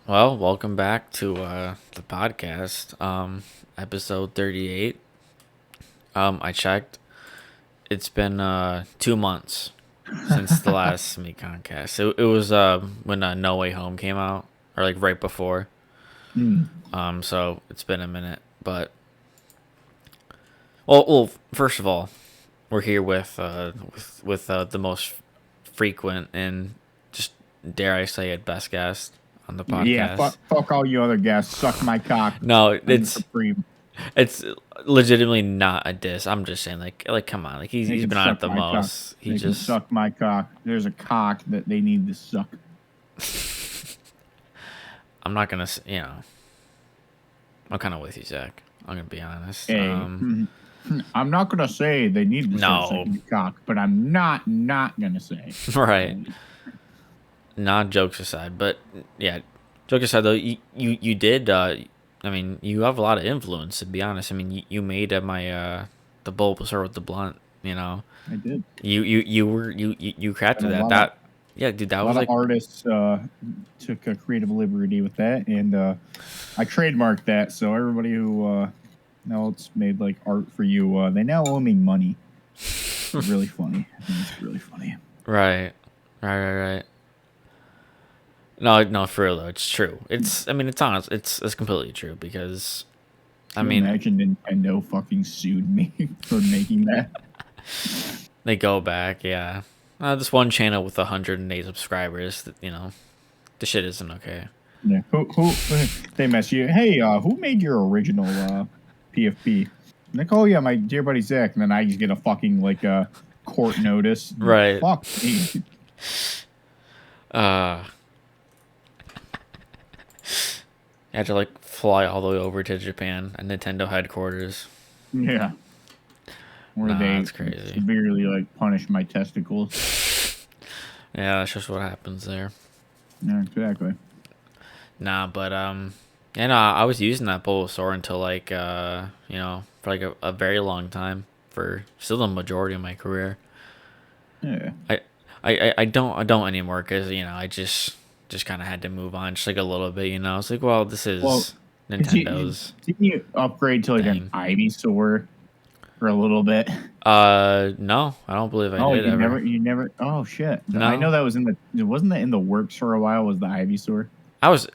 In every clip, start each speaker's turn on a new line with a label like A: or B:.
A: Well, welcome back to the podcast, episode 38. I checked. It's been 2 months since the last Mikoncast. It was when No Way Home came out, or like right before.
B: Mm.
A: So it's been a minute, but well, first of all, we're here with the most frequent and just dare I say it best guest on the
B: Yeah,
A: podcast.
B: fuck all you other guys. Suck my cock.
A: No,
B: I'm the
A: it's
B: supreme.
A: It's legitimately not a diss. I'm just saying, like, come on, like
B: They
A: he's
B: can
A: been on it
B: suck
A: the
B: my cock.
A: most. He
B: They can
A: just,
B: suck my cock. There's a cock that they need to suck.
A: I'm not gonna, I'm kind of with you, Zach. I'm gonna be honest.
B: Hey, I'm not gonna say they need to start
A: No,
B: sucking your cock, but I'm not gonna say.
A: right. Not jokes aside, but yeah, jokes aside though, you did. I mean, you have a lot of influence. To be honest, I mean, you made my the Bulbasaur with the blunt. You know,
B: I did.
A: you crafted
B: And
A: that. That yeah, dude, that
B: a
A: was
B: lot
A: like
B: of artists took a creative liberty with that, and I trademarked that. So everybody who else made like art for you, they now owe me money. It's really funny. I think it's really funny.
A: right. No, for real though, it's true. I mean, it's honest. It's completely true because, I mean,
B: Imagine Nintendo fucking sued me for making that.
A: they go back, yeah. This one channel with 108 subscribers, the shit isn't okay.
B: Yeah. Who they mess you? Hey, who made your original PFP? Like, oh yeah, my dear buddy Zach, and then I just get a fucking like court notice.
A: Right.
B: Fuck me.
A: I had to like fly all the way over to Japan and Nintendo headquarters.
B: Yeah. Where they
A: That's crazy.
B: severely like punish my testicles.
A: Yeah, that's just what happens there.
B: Yeah, exactly.
A: Nah, but I was using that Bulbasaur until like for like a very long time, for still the majority of my career.
B: Yeah.
A: I don't anymore because I just kind of had to move on just like a little bit. It's like, well, this is Nintendo's.
B: Didn't you upgrade to like
A: thing.
B: an Ivysaur for a little bit?
A: No, I don't believe I did ever.
B: You never. Oh shit!
A: No.
B: I know that was wasn't that in the works for a while? Was the Ivysaur?
A: I was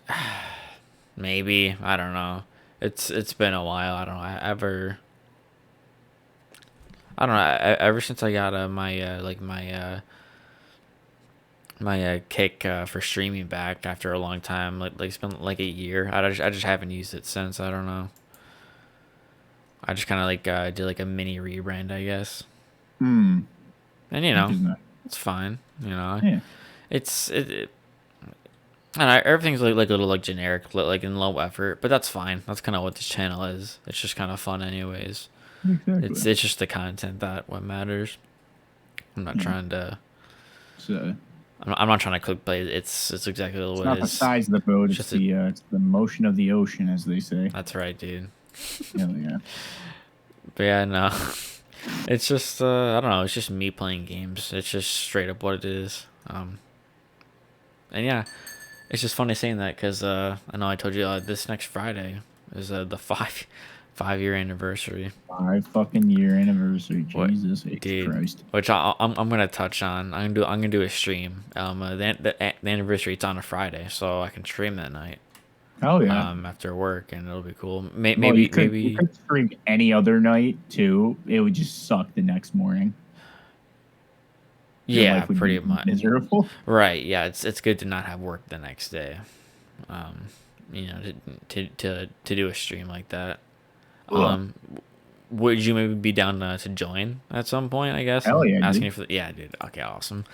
A: maybe, I don't know. It's been a while. I don't know. I don't know. Ever since I got my kick for streaming back after a long time, like it's been like a year. I just haven't used it since. I don't know. I just kind of like did like a mini rebrand, I guess. And it's fine.
B: Yeah.
A: It and everything's like a little like generic, like in low effort, but that's fine. That's kind of what this channel is. It's just kind of fun, anyways.
B: Exactly.
A: It's just the content that what matters. I'm not trying to.
B: So
A: I'm not trying to clickbait. It's exactly what it is.
B: It's not the size of the boat; it's the motion of the ocean, as they say.
A: That's right, dude.
B: Hell yeah.
A: But yeah, no. It's just I don't know. It's just me playing games. It's just straight up what it is. And yeah, it's just funny saying that because I know I told you this next Friday is the 5 year anniversary.
B: 5 fucking year anniversary. Jesus H Christ.
A: Which I'm gonna touch on. I'm gonna do a stream. The anniversary, it's on a Friday, so I can stream that night.
B: Oh yeah.
A: After work, and it'll be cool.
B: You could stream any other night too. It would just suck the next morning.
A: Yeah, pretty much.
B: Miserable.
A: Right. Yeah. It's good to not have work the next day. To do a stream like that. Would you maybe be down to join at some point? I guess.
B: Hell yeah,
A: asking for yeah, dude. Okay, awesome.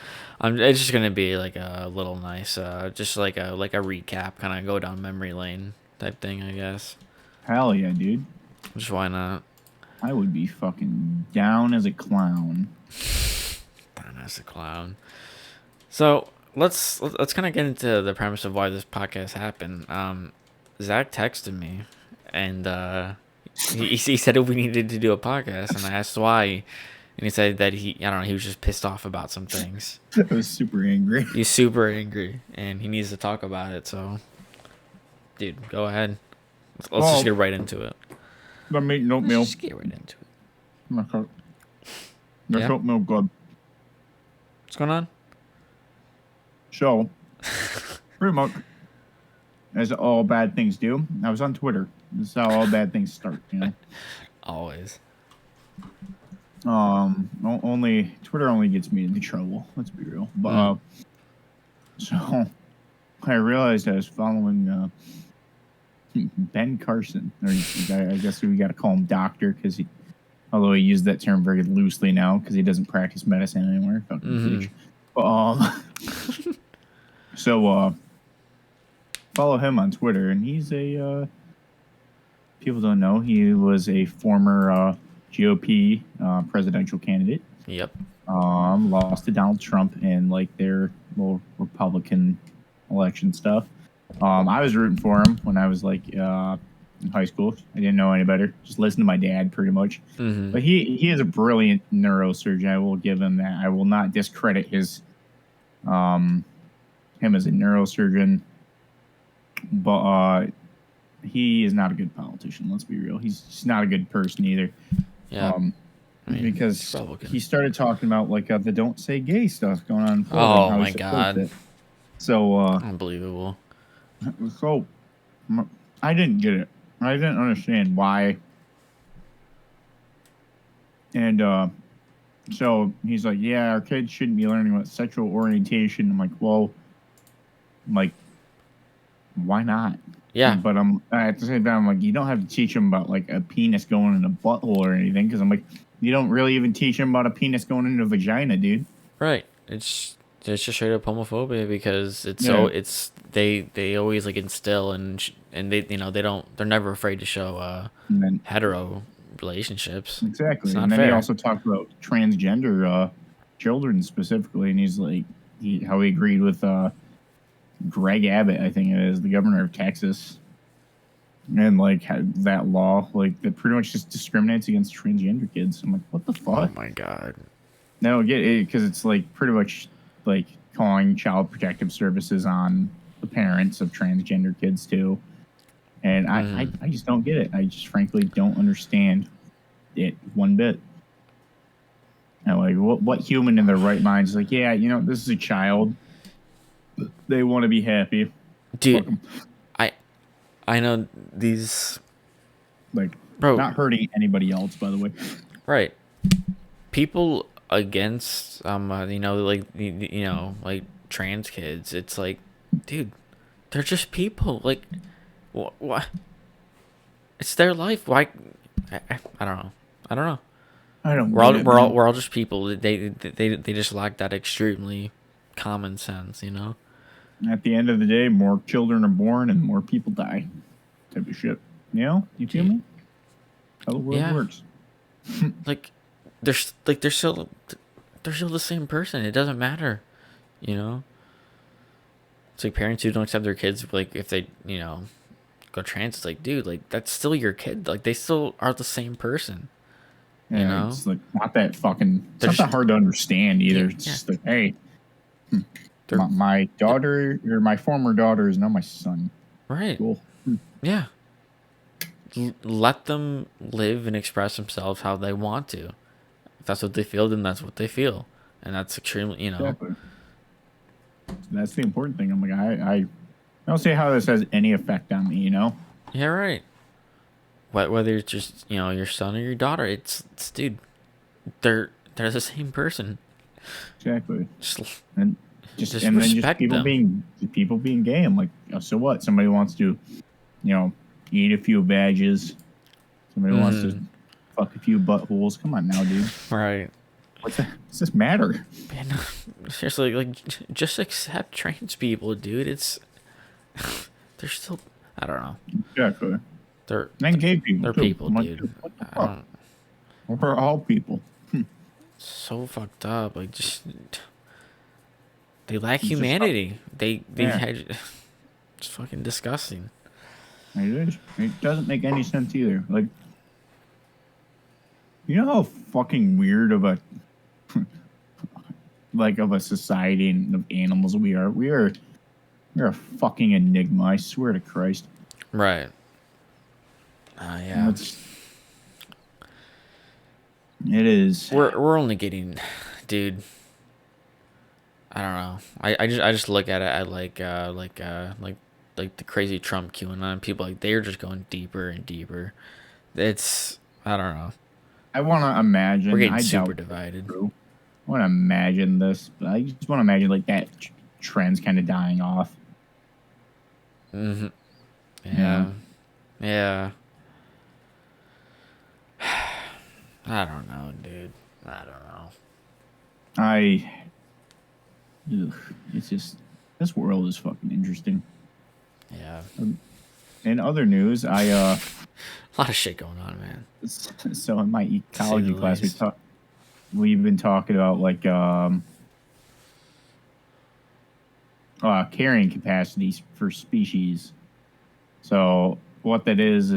A: It's just gonna be like a little nice, just like a recap, kind of go down memory lane type thing, I guess.
B: Hell yeah, dude.
A: Just why not?
B: I would be fucking down as a clown.
A: Down as a clown. So let's kind of get into the premise of why this podcast happened. Zach texted me, and he said we needed to do a podcast, and I asked why, and he said that I don't know, he was just pissed off about some things.
B: I was super angry.
A: He's super angry, and he needs to talk about it. So Dude, go ahead. Let's
B: Well,
A: just get right into it.
B: I'm making oatmeal.
A: Let's just get right into it.
B: That's
A: Yeah?
B: oatmeal good.
A: What's going on?
B: So, pretty much, as all bad things do, I was on Twitter. This is how all bad things start, you know.
A: Always.
B: Only Twitter only gets me into trouble. Let's be real. But so I realized I was following Ben Carson, or I guess we got to call him Doctor because although he used that term very loosely now because he doesn't practice medicine anymore. Fucking bitch. But, so follow him on Twitter, and he's a people don't know he was a former GOP presidential candidate.
A: Yep.
B: Lost to Donald Trump in like their little Republican election stuff. I was rooting for him when I was like in high school. I didn't know any better. Just listen to my dad, pretty much. But he is a brilliant neurosurgeon. I will give him that. I will not discredit his him as a neurosurgeon. But he is not a good politician. Let's be real. He's not a good person either.
A: Yeah.
B: Because he started talking about like the "don't say gay" stuff going on.
A: Oh my god!
B: So
A: unbelievable.
B: So I didn't get it. I didn't understand why. And so he's like, "Yeah, our kids shouldn't be learning about sexual orientation." I'm like, "Well, why not?"
A: Yeah.
B: But I'm at the same time, I'm like, you don't have to teach them about like a penis going in a butthole or anything, because I'm like, you don't really even teach them about a penis going into a vagina, dude.
A: Right. It's just straight up homophobia because it's they always like instill and they they're never afraid to show hetero relationships.
B: Exactly.
A: And
B: then
A: fair.
B: he also talked about transgender children specifically, and he's like how he agreed with Greg Abbott, I think it is, the governor of Texas, and like that law, like that pretty much just discriminates against transgender kids. I'm like, what the fuck?
A: Oh my god!
B: No, get it because it's like pretty much like calling child protective services on the parents of transgender kids too, and I just don't get it. I just frankly don't understand it one bit. And like, what human in their right mind is like, yeah, this is a child. They want to be happy.
A: Dude, I know these,
B: like,
A: bro,
B: not hurting anybody else, by the way.
A: Right. People against like trans kids. It's like, dude, they're just people. Like, what? It's their life. Why? I don't know. We're all just people. They just lack that extremely common sense,
B: At the end of the day, more children are born and more people die. Type of shit. You feel me? How the world works.
A: they're still the same person. It doesn't matter, It's like parents who don't accept their kids, like if they go trans. It's like, dude, like that's still your kid. Like they still are the same person.
B: Yeah, it's like not that fucking. It's not that hard to understand either. It's just like, hey, my daughter or my former daughter is now my son.
A: Right.
B: Cool.
A: Yeah. Let them live and express themselves how they want to. If that's what they feel, then that's what they feel, and that's extremely,
B: Exactly. That's the important thing. I'm like, I don't see how this has any effect on me.
A: Yeah. Right. Whether it's just your son or your daughter, it's dude, they're the same person.
B: Exactly.
A: And respect
B: people
A: them.
B: people being gay. I'm like, so what? Somebody wants to, eat a few badges. Somebody wants to fuck a few buttholes. Come on now, dude.
A: Right.
B: What's this matter?
A: Man, seriously, like just accept trans people, dude. They're still, I don't know.
B: Exactly.
A: They're
B: gay people.
A: They're
B: too.
A: people,
B: like,
A: dude.
B: What the fuck? We're all people.
A: So fucked up. Like they lack humanity. It's fucking disgusting.
B: It doesn't make any sense either. Like, how fucking weird of a society and of animals we are. We're a fucking enigma. I swear to Christ.
A: Right. Yeah.
B: It's it is.
A: We're only getting, dude. I don't know. I just look at it at like the crazy Trump QAnon people, like they're just going deeper and deeper. It's, I don't know.
B: I want to
A: We're
B: imagine.
A: getting
B: I
A: super
B: doubt
A: divided.
B: it's true. I want to imagine this, but I just want to imagine like that trend's kind of dying off.
A: Hmm.
B: You know,
A: Yeah. Yeah. I don't know, dude. I don't know.
B: I. Ugh, it's just this world is fucking interesting.
A: Yeah.
B: In other news,
A: A lot of shit going on, man.
B: so in my
A: To say the
B: ecology class
A: least.
B: we've been talking about like carrying capacities for species. So what that is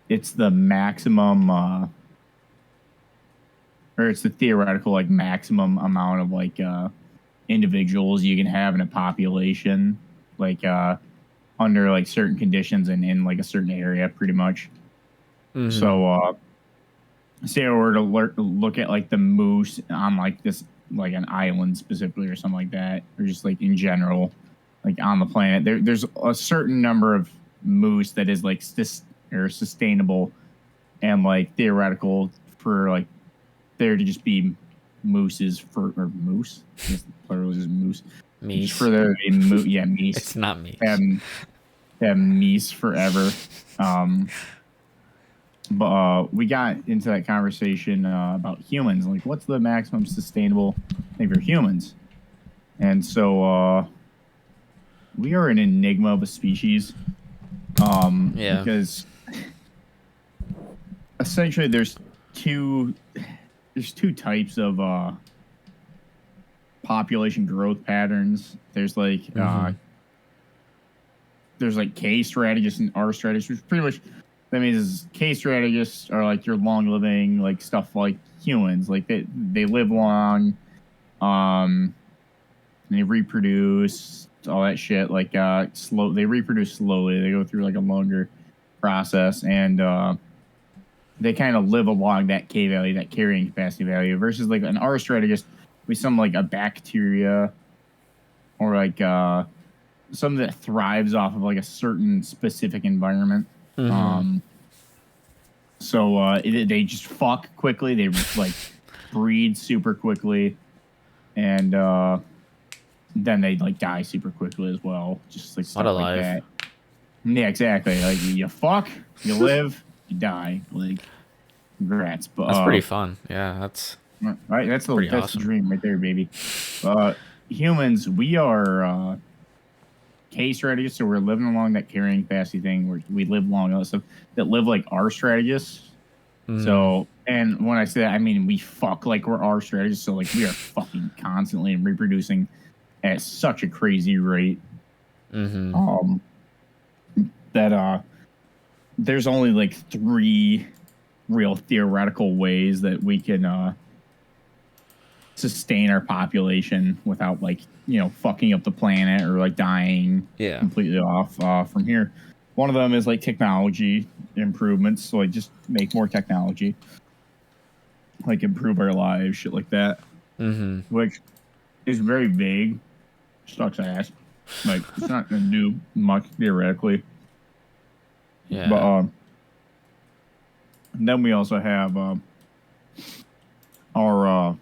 B: it's the maximum or it's the theoretical like maximum amount of like individuals you can have in a population, like under like certain conditions and in like a certain area pretty much.
A: Mm-hmm.
B: So say I were to look at like the moose on like this like an island specifically or something like that, or just like in general, like on the planet, there's a certain number of moose that is like or sustainable and like theoretical for like there to just be mooses for or moose. I guess the plural is moose. Just
A: Meese.
B: for there to be yeah, meese.
A: It's not meese.
B: Um, have meese forever. But we got into that conversation about humans, like what's the maximum sustainable thing for humans? And so we are an enigma of a species,
A: Yeah.
B: because essentially there's two types of population growth patterns.
A: Mm-hmm.
B: There's like K strategists and R strategists, which pretty much that means is K strategists are like your long living, like stuff like humans. Like they live long, and they reproduce, all that shit. Like they reproduce slowly. They go through like a longer process, and they kind of live along that K value, that carrying capacity value, versus like an R strategist with some like a bacteria or like something that thrives off of like a certain specific environment.
A: Mm-hmm.
B: Um, so they just fuck quickly. They like breed super quickly, and then they like die super quickly as well. Just like
A: What a
B: stuff like
A: life.
B: that. Yeah, exactly. Like you fuck, you live, you die. Like congrats. But
A: That's pretty fun. Yeah, that's
B: right,
A: pretty
B: that's the
A: awesome.
B: dream right there, baby. Humans, we are K strategists, so we're living along that carrying capacity thing where we live long, all that stuff that live like our strategists.
A: Mm.
B: So, and when I say that, I mean we fuck like we're our strategists. So, like we are fucking constantly reproducing at such a crazy rate.
A: Mm-hmm.
B: Um, that there's only like 3 real theoretical ways that we can sustain our population without like fucking up the planet or like dying
A: Yeah.
B: completely off from here. One of them is like technology improvements, so like just make more technology, like improve our lives, shit like that,
A: Mm-hmm.
B: which is very vague, sucks ass. Like it's not gonna do much theoretically. But
A: Yeah.
B: then we also have our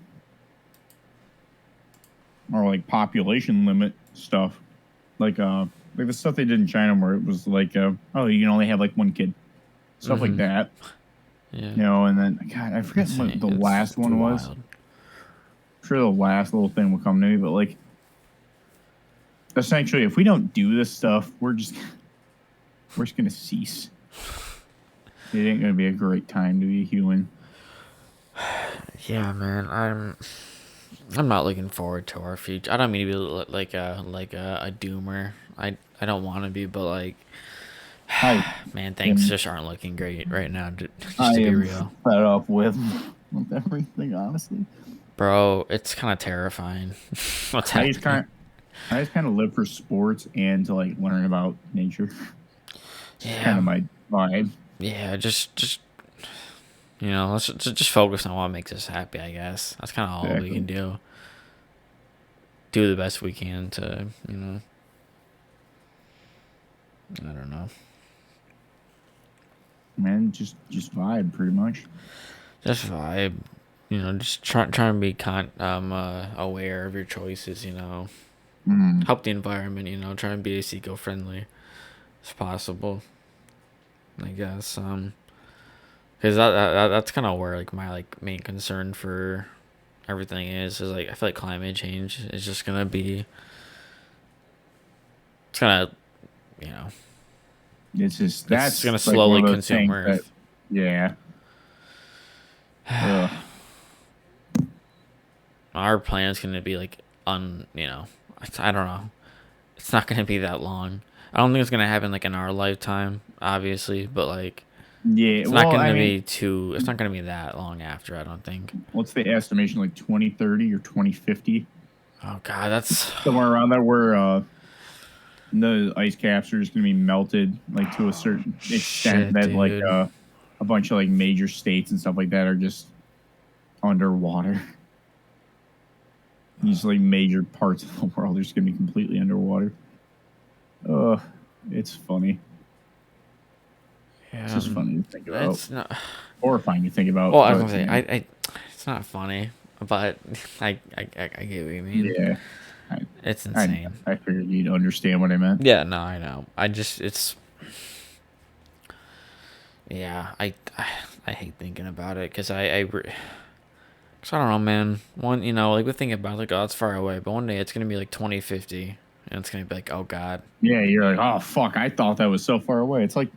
B: like population limit stuff, like the stuff they did in China where it was like oh, you can only have like 1 kid, stuff like
A: Mm-hmm.
B: that.
A: Yeah.
B: And then God, I forget what the last
A: It's
B: one was.
A: wild.
B: I'm sure the last little thing will come to me, but like essentially, if we don't do this stuff, we're just gonna cease. It ain't gonna be a great time to be a human.
A: Yeah, man. I'm not looking forward to our future. I don't mean to be like a doomer. I don't want to be, but like,
B: I
A: man, things
B: am
A: just aren't looking great right now.
B: I
A: Just to be
B: am
A: real,
B: fed up with everything, honestly.
A: bro. It's kind of terrifying. What's
B: I just
A: happening?
B: kind I just kind of live for sports and to like learn about nature. It's kind
A: Yeah,
B: of my vibe.
A: yeah. Just let's just focus on what makes us happy. I guess that's kind of all we can
B: Exactly.
A: do. Do the best we can to I don't know.
B: Man, just vibe pretty much.
A: Just vibe. Just try and be aware of your choices.
B: Mm.
A: Help the environment. Try and be as eco-friendly as possible. I guess. Because that's kind of where like my like main concern for everything is like I feel like climate change is just gonna be it's gonna you know
B: It's just
A: it's
B: that's
A: gonna
B: like one
A: slowly
B: of those
A: consume
B: things that
A: Earth.
B: yeah. Ugh.
A: Our planet's gonna be like I don't know. It's not gonna be that long. I don't think it's gonna happen like in our lifetime, obviously, but like
B: Yeah.
A: it's not
B: Well, I
A: gonna
B: mean,
A: be too. It's not gonna be that long after. I don't think.
B: what's the estimation? Like 2030 or 2050,
A: Oh God, that's
B: somewhere around there, where the ice caps are just going to be melted like to a certain extent
A: shit,
B: that like
A: dude.
B: a bunch of like major states and stuff like that are just underwater. These like major parts of the world are just going to be completely underwater. Ugh, it's funny. It's
A: Yeah,
B: just funny to think about.
A: it's not.
B: Horrifying to think about,
A: Well, I was
B: but
A: gonna say, it's not funny, but I get what you mean.
B: yeah, I,
A: It's
B: I
A: insane.
B: I figured you'd understand what I meant.
A: Yeah, no, I know. Yeah, I hate thinking about it because cause I don't know, man. One, like we think about like, oh, it's far away, but one day it's gonna be like 2050, and it's gonna be like, oh God.
B: Yeah, you're like, oh fuck, I thought that was so far away. It's like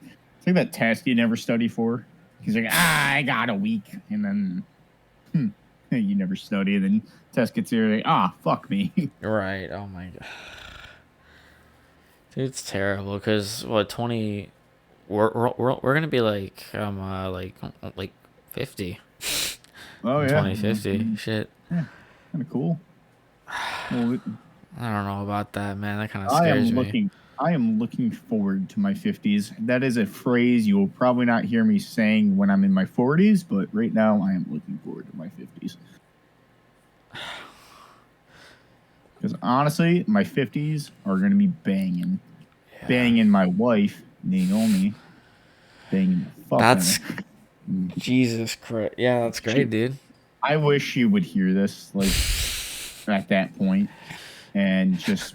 B: that test you never study for. He's like, I got a week, and then you never study, and then test gets here, like, fuck me.
A: Right. Oh my God. Dude, it's terrible because what 20 we're gonna be like 50
B: Oh
A: in
B: yeah,
A: 2050. Shit.
B: yeah, kind of cool. Well,
A: I don't know about that, man. That kind of
B: I
A: scares
B: am
A: me.
B: looking. I am looking forward to my 50s. That is a phrase you will probably not hear me saying when I'm in my 40s, but right now I am looking forward to my 50s. Because honestly, my 50s are going to be banging.
A: Yeah.
B: Banging my wife, Naomi, banging the fuck out
A: That's
B: of her.
A: Jesus Christ. Yeah, that's great,
B: She,
A: dude.
B: I wish she would hear this, like, at that point and just,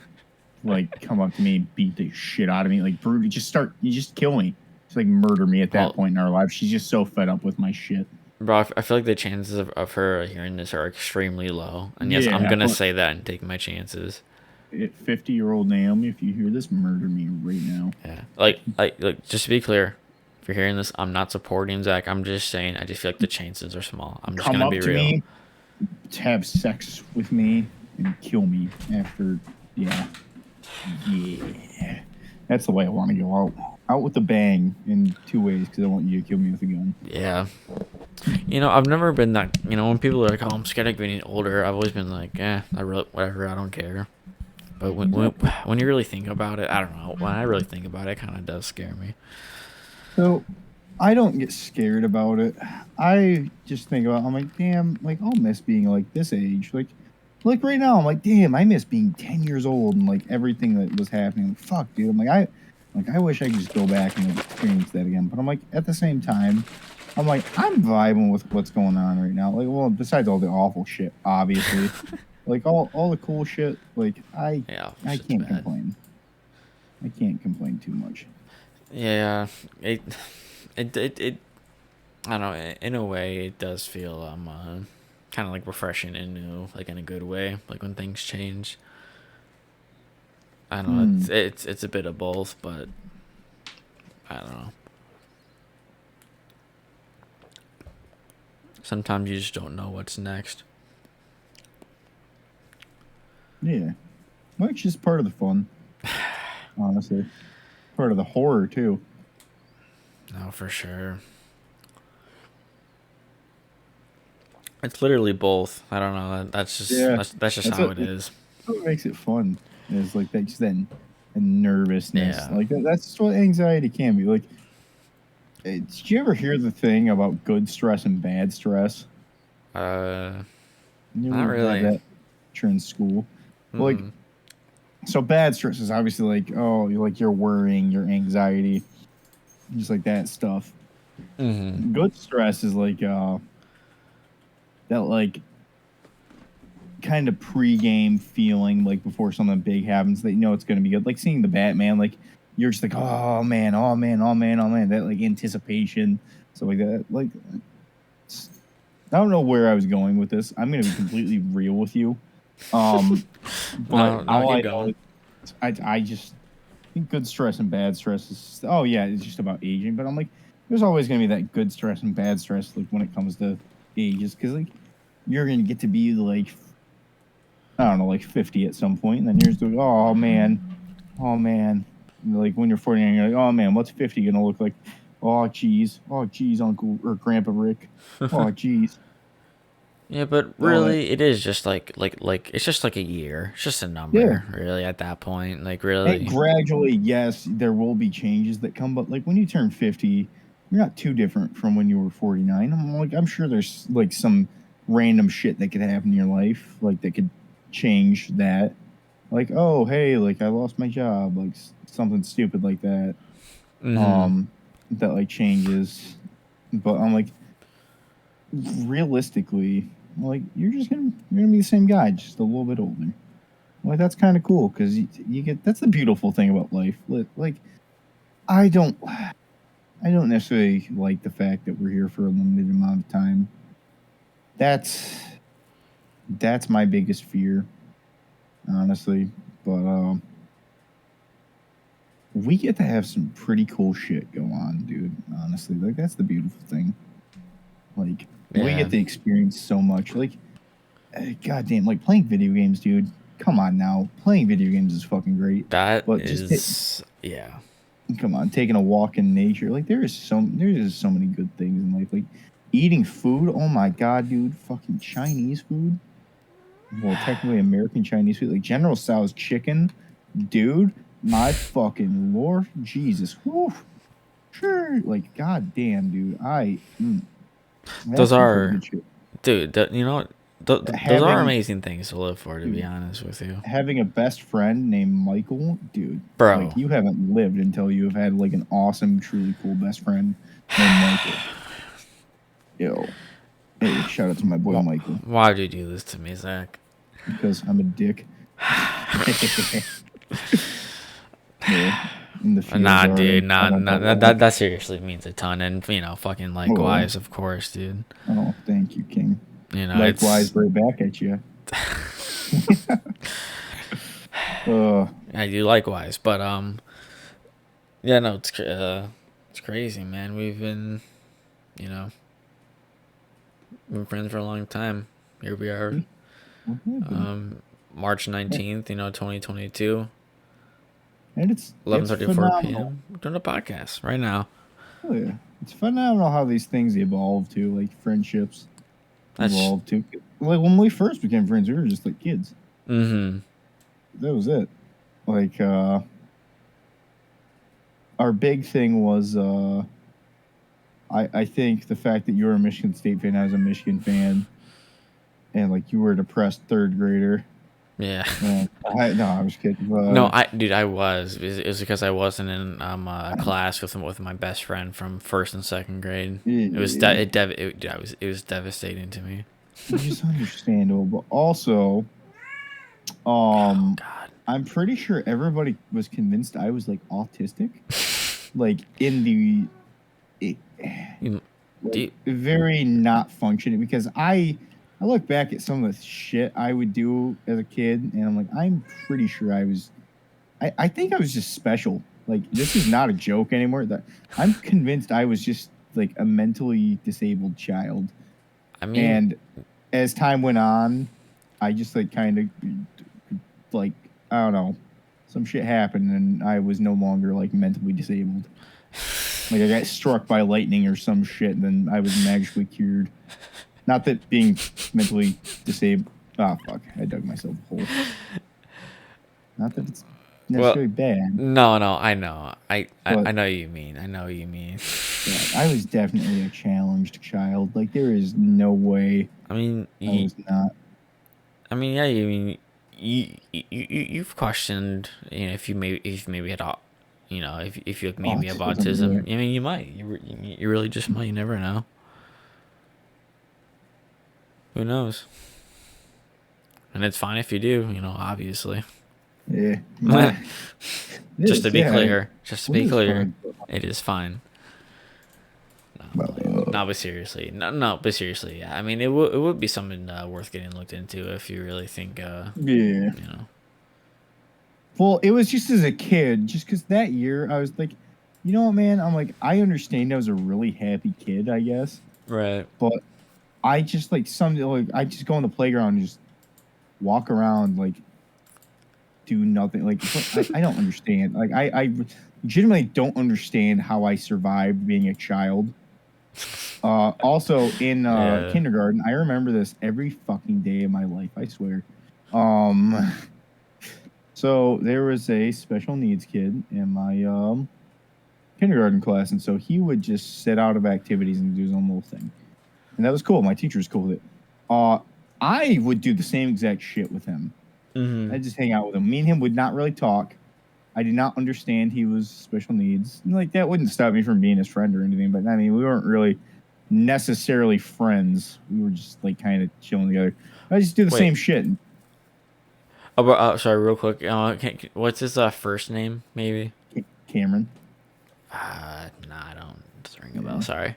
B: like, come up to me and beat the shit out of me. Like, brutally, you just kill me. Just, like, murder me at that
A: Well,
B: point in our life. She's just so fed up with my shit.
A: bro, I feel like the chances of her hearing this are extremely low. And yes, I'm
B: Yeah,
A: gonna
B: but
A: say that and take my chances.
B: 50-year-old Naomi, if you hear this, murder me right now.
A: Yeah. Like, just to be clear, if you're hearing this, I'm not supporting Zach. I'm just saying I just feel like the chances are small. I'm just
B: Come
A: gonna
B: up
A: be
B: to
A: real.
B: me, have sex with me, and kill me after. Yeah, yeah. That's the way I want to go out. Out with a bang in two ways, because I want you to kill me with a gun.
A: Yeah. I've never been that. When people are like, "Oh, I'm scared of getting older," I've always been like, I really, whatever, I don't care. But
B: Exactly.
A: when you really think about it, I don't know. When I really think about it, it kind of does scare me.
B: So I don't get scared about it. I just think about. I'm like, damn, like I'll miss being like this age. Like right now, I'm like, damn, I miss being 10 years old and like everything that was happening. Like, fuck, dude. I wish I could just go back and like, experience that again. But I'm like, at the same time, I'm like, I'm vibing with what's going on right now. Like, well, besides all the awful shit, obviously, like all the cool shit. Like,
A: Yeah,
B: I
A: shit's
B: can't
A: bad.
B: complain. I can't complain too much.
A: Yeah, it I don't know. In a way, it does feel kind of like refreshing and new, like in a good way. Like when things change. I don't know.
B: Hmm.
A: It's a bit of both, but I don't know. Sometimes you just don't know what's next.
B: Yeah. Well, it's just part of the fun, honestly. Part of the horror too.
A: No, for sure. It's literally both. I don't know. That's just
B: Yeah.
A: that's just
B: That's
A: how
B: what
A: it is.
B: that's what makes it fun. It's like that, just that nervousness.
A: Yeah.
B: Like that's what anxiety can be. Like, did you ever hear the thing about good stress and bad stress?
A: Uh,
B: You
A: not
B: ever have
A: really.
B: that in school? Well, like,
A: Mm-mm.
B: so bad stress is obviously like, oh, like you're worrying, your anxiety, just like that stuff.
A: Mm-hmm.
B: Good stress is like that like kind of pre-game feeling like before something big happens that you know it's going to be good, like seeing the Batman, like you're just like, oh man, oh man, oh man, oh man, that like anticipation, so like that, like I don't know where I was going with this. I'm going to be completely real with you, but
A: No, no,
B: all
A: keep
B: I know
A: going.
B: is I just think good stress and bad stress is, oh yeah, it's just about aging, but I'm like, there's always going to be that good stress and bad stress like when it comes to ages, because like you're going to get to be like, I don't know, like 50 at some point, and then you're just like, oh man, oh man. And like when you're 49, you're like, oh man, what's 50 gonna look like? Oh geez, Uncle or Grandpa Rick. Oh geez.
A: Yeah, but
B: Oh
A: really, it is just like it's just like a year. It's just a
B: yeah.
A: number, really. At that point, like
B: And
A: really.
B: gradually, yes, there will be changes that come, but like when you turn 50, you're not too different from when you were 49. I'm like, I'm sure there's like some random shit that could happen in your life, like that could change that. Like, oh hey, like I lost my job, like something stupid like that.
A: Mm-hmm.
B: um that like changes, but I'm like, realistically, like you're gonna be the same guy, just a little bit older. Like that's kind of cool because you get, that's the beautiful thing about life. Like I don't I don't necessarily like the fact that we're here for a limited amount of time. That's my biggest fear, honestly. But we get to have some pretty cool shit go on, dude. Honestly, like that's the beautiful thing. Like we
A: Yeah,
B: get to experience so much. Like, goddamn, like playing video games, dude. Come on now, playing video games is fucking great.
A: that
B: But just
A: is yeah.
B: come on, taking a walk in nature. Like there is so many good things in life. Like eating food. Oh my god, dude. Fucking Chinese food. Well, technically American Chinese food. Like General Tso's chicken, dude. My fucking Lord Jesus. Whew. Sure. Like goddamn, dude.
A: Those
B: That's some pretty
A: are,
B: good shit.
A: dude. You know, those are
B: Having
A: amazing things to live for. To be
B: dude,
A: honest with you,
B: having a best friend named Michael, dude, like
A: bro.
B: you haven't lived until you have had like an awesome, truly cool best friend named Michael. Yo, hey, shout out to my boy Michael
A: Why would you do this to me, Zach?
B: because I'm a dick. Yeah, and the feels
A: Nah,
B: are
A: dude.
B: hurt. I
A: Nah,
B: don't
A: nah.
B: know
A: That seriously means a ton, and fucking
B: why.
A: likewise, of course, dude.
B: Oh, thank you, King.
A: It's.
B: Likewise, right back at you.
A: I do likewise, but yeah, no, it's crazy, man. You know, we've been friends for a long time. Here we are,
B: What happened?
A: March 19th, 2022,
B: And it's
A: 11:34
B: phenomenal.
A: p.m. We're doing a podcast right now.
B: Oh yeah, it's phenomenal how these things evolve too. Like friendships
A: That's
B: evolve too. Like when we first became friends, we were just like kids.
A: mm-hmm.
B: That was it. Like our big thing was I think the fact that you were a Michigan State fan, I was a Michigan fan, and like you were a depressed third grader.
A: Yeah.
B: No, I was kidding.
A: No, I was. It was because I wasn't in a class with my best friend from first and second grade. It was it was devastating to me.
B: which is understandable, but also,
A: Oh
B: um,
A: God.
B: I'm pretty sure everybody was convinced I was like autistic, like in the
A: You, do
B: like
A: you,
B: very not functioning, because I look back at some of the shit I would do as a kid, and I'm like, I'm pretty sure I think I was just special. Like this is not a joke anymore. That I'm convinced I was just like a mentally disabled child.
A: I mean,
B: And as time went on, I just like kind of like, I don't know, some shit happened and I was no longer like mentally disabled. Like I got struck by lightning or some shit, and then I was magically cured. Not that being mentally disabled. Ah, fuck! I dug myself a hole. Not that it's
A: Well,
B: necessarily bad,
A: no, no, I know. I
B: but
A: know what you mean. I know what you mean.
B: yeah, I was definitely a challenged child. Like there is no way
A: I mean,
B: I was not.
A: yeah, you mean you've questioned, if maybe had, if you
B: Oh,
A: maybe have
B: it doesn't
A: autism.
B: really.
A: I mean, you might. You really just might. You never know. Who knows? And it's fine if you do. Obviously.
B: Yeah, my it
A: Just to
B: is.
A: be
B: Yeah,
A: clear. Just to
B: it
A: be
B: is
A: clear,
B: fine.
A: it is fine. No, I'm
B: But,
A: playing. No, but seriously, no, but seriously, yeah. I mean, it would be something worth getting looked into if you really think,
B: yeah.
A: you know,
B: Well, it was just as a kid, just because that year I was like, you know what, man? I'm like, I understand I was a really happy kid, I guess,
A: right?
B: but I just like I just go on the playground and just walk around like do nothing. Like I don't understand. Like I legitimately don't understand how I survived being a child. Also in
A: Yeah.
B: kindergarten, I remember this every fucking day of my life. I swear. Um, so there was a special needs kid in my kindergarten class, and so he would just sit out of activities and do his own little thing, and that was cool. My teacher was cool with it. Uh, I would do the same exact shit with him.
A: Mm-hmm.
B: I just hang out with him. Me and him would not really talk. I did not understand he was special needs. Like that wouldn't stop me from being his friend or anything. But I mean, we weren't really necessarily friends. We were just like kind of chilling together. I just do the
A: Wait.
B: same shit.
A: Oh, but, sorry, real quick. What's his first name? Maybe.
B: Cameron.
A: Nah, I don't. Doesn't ring a bell.
B: Yeah.
A: Sorry.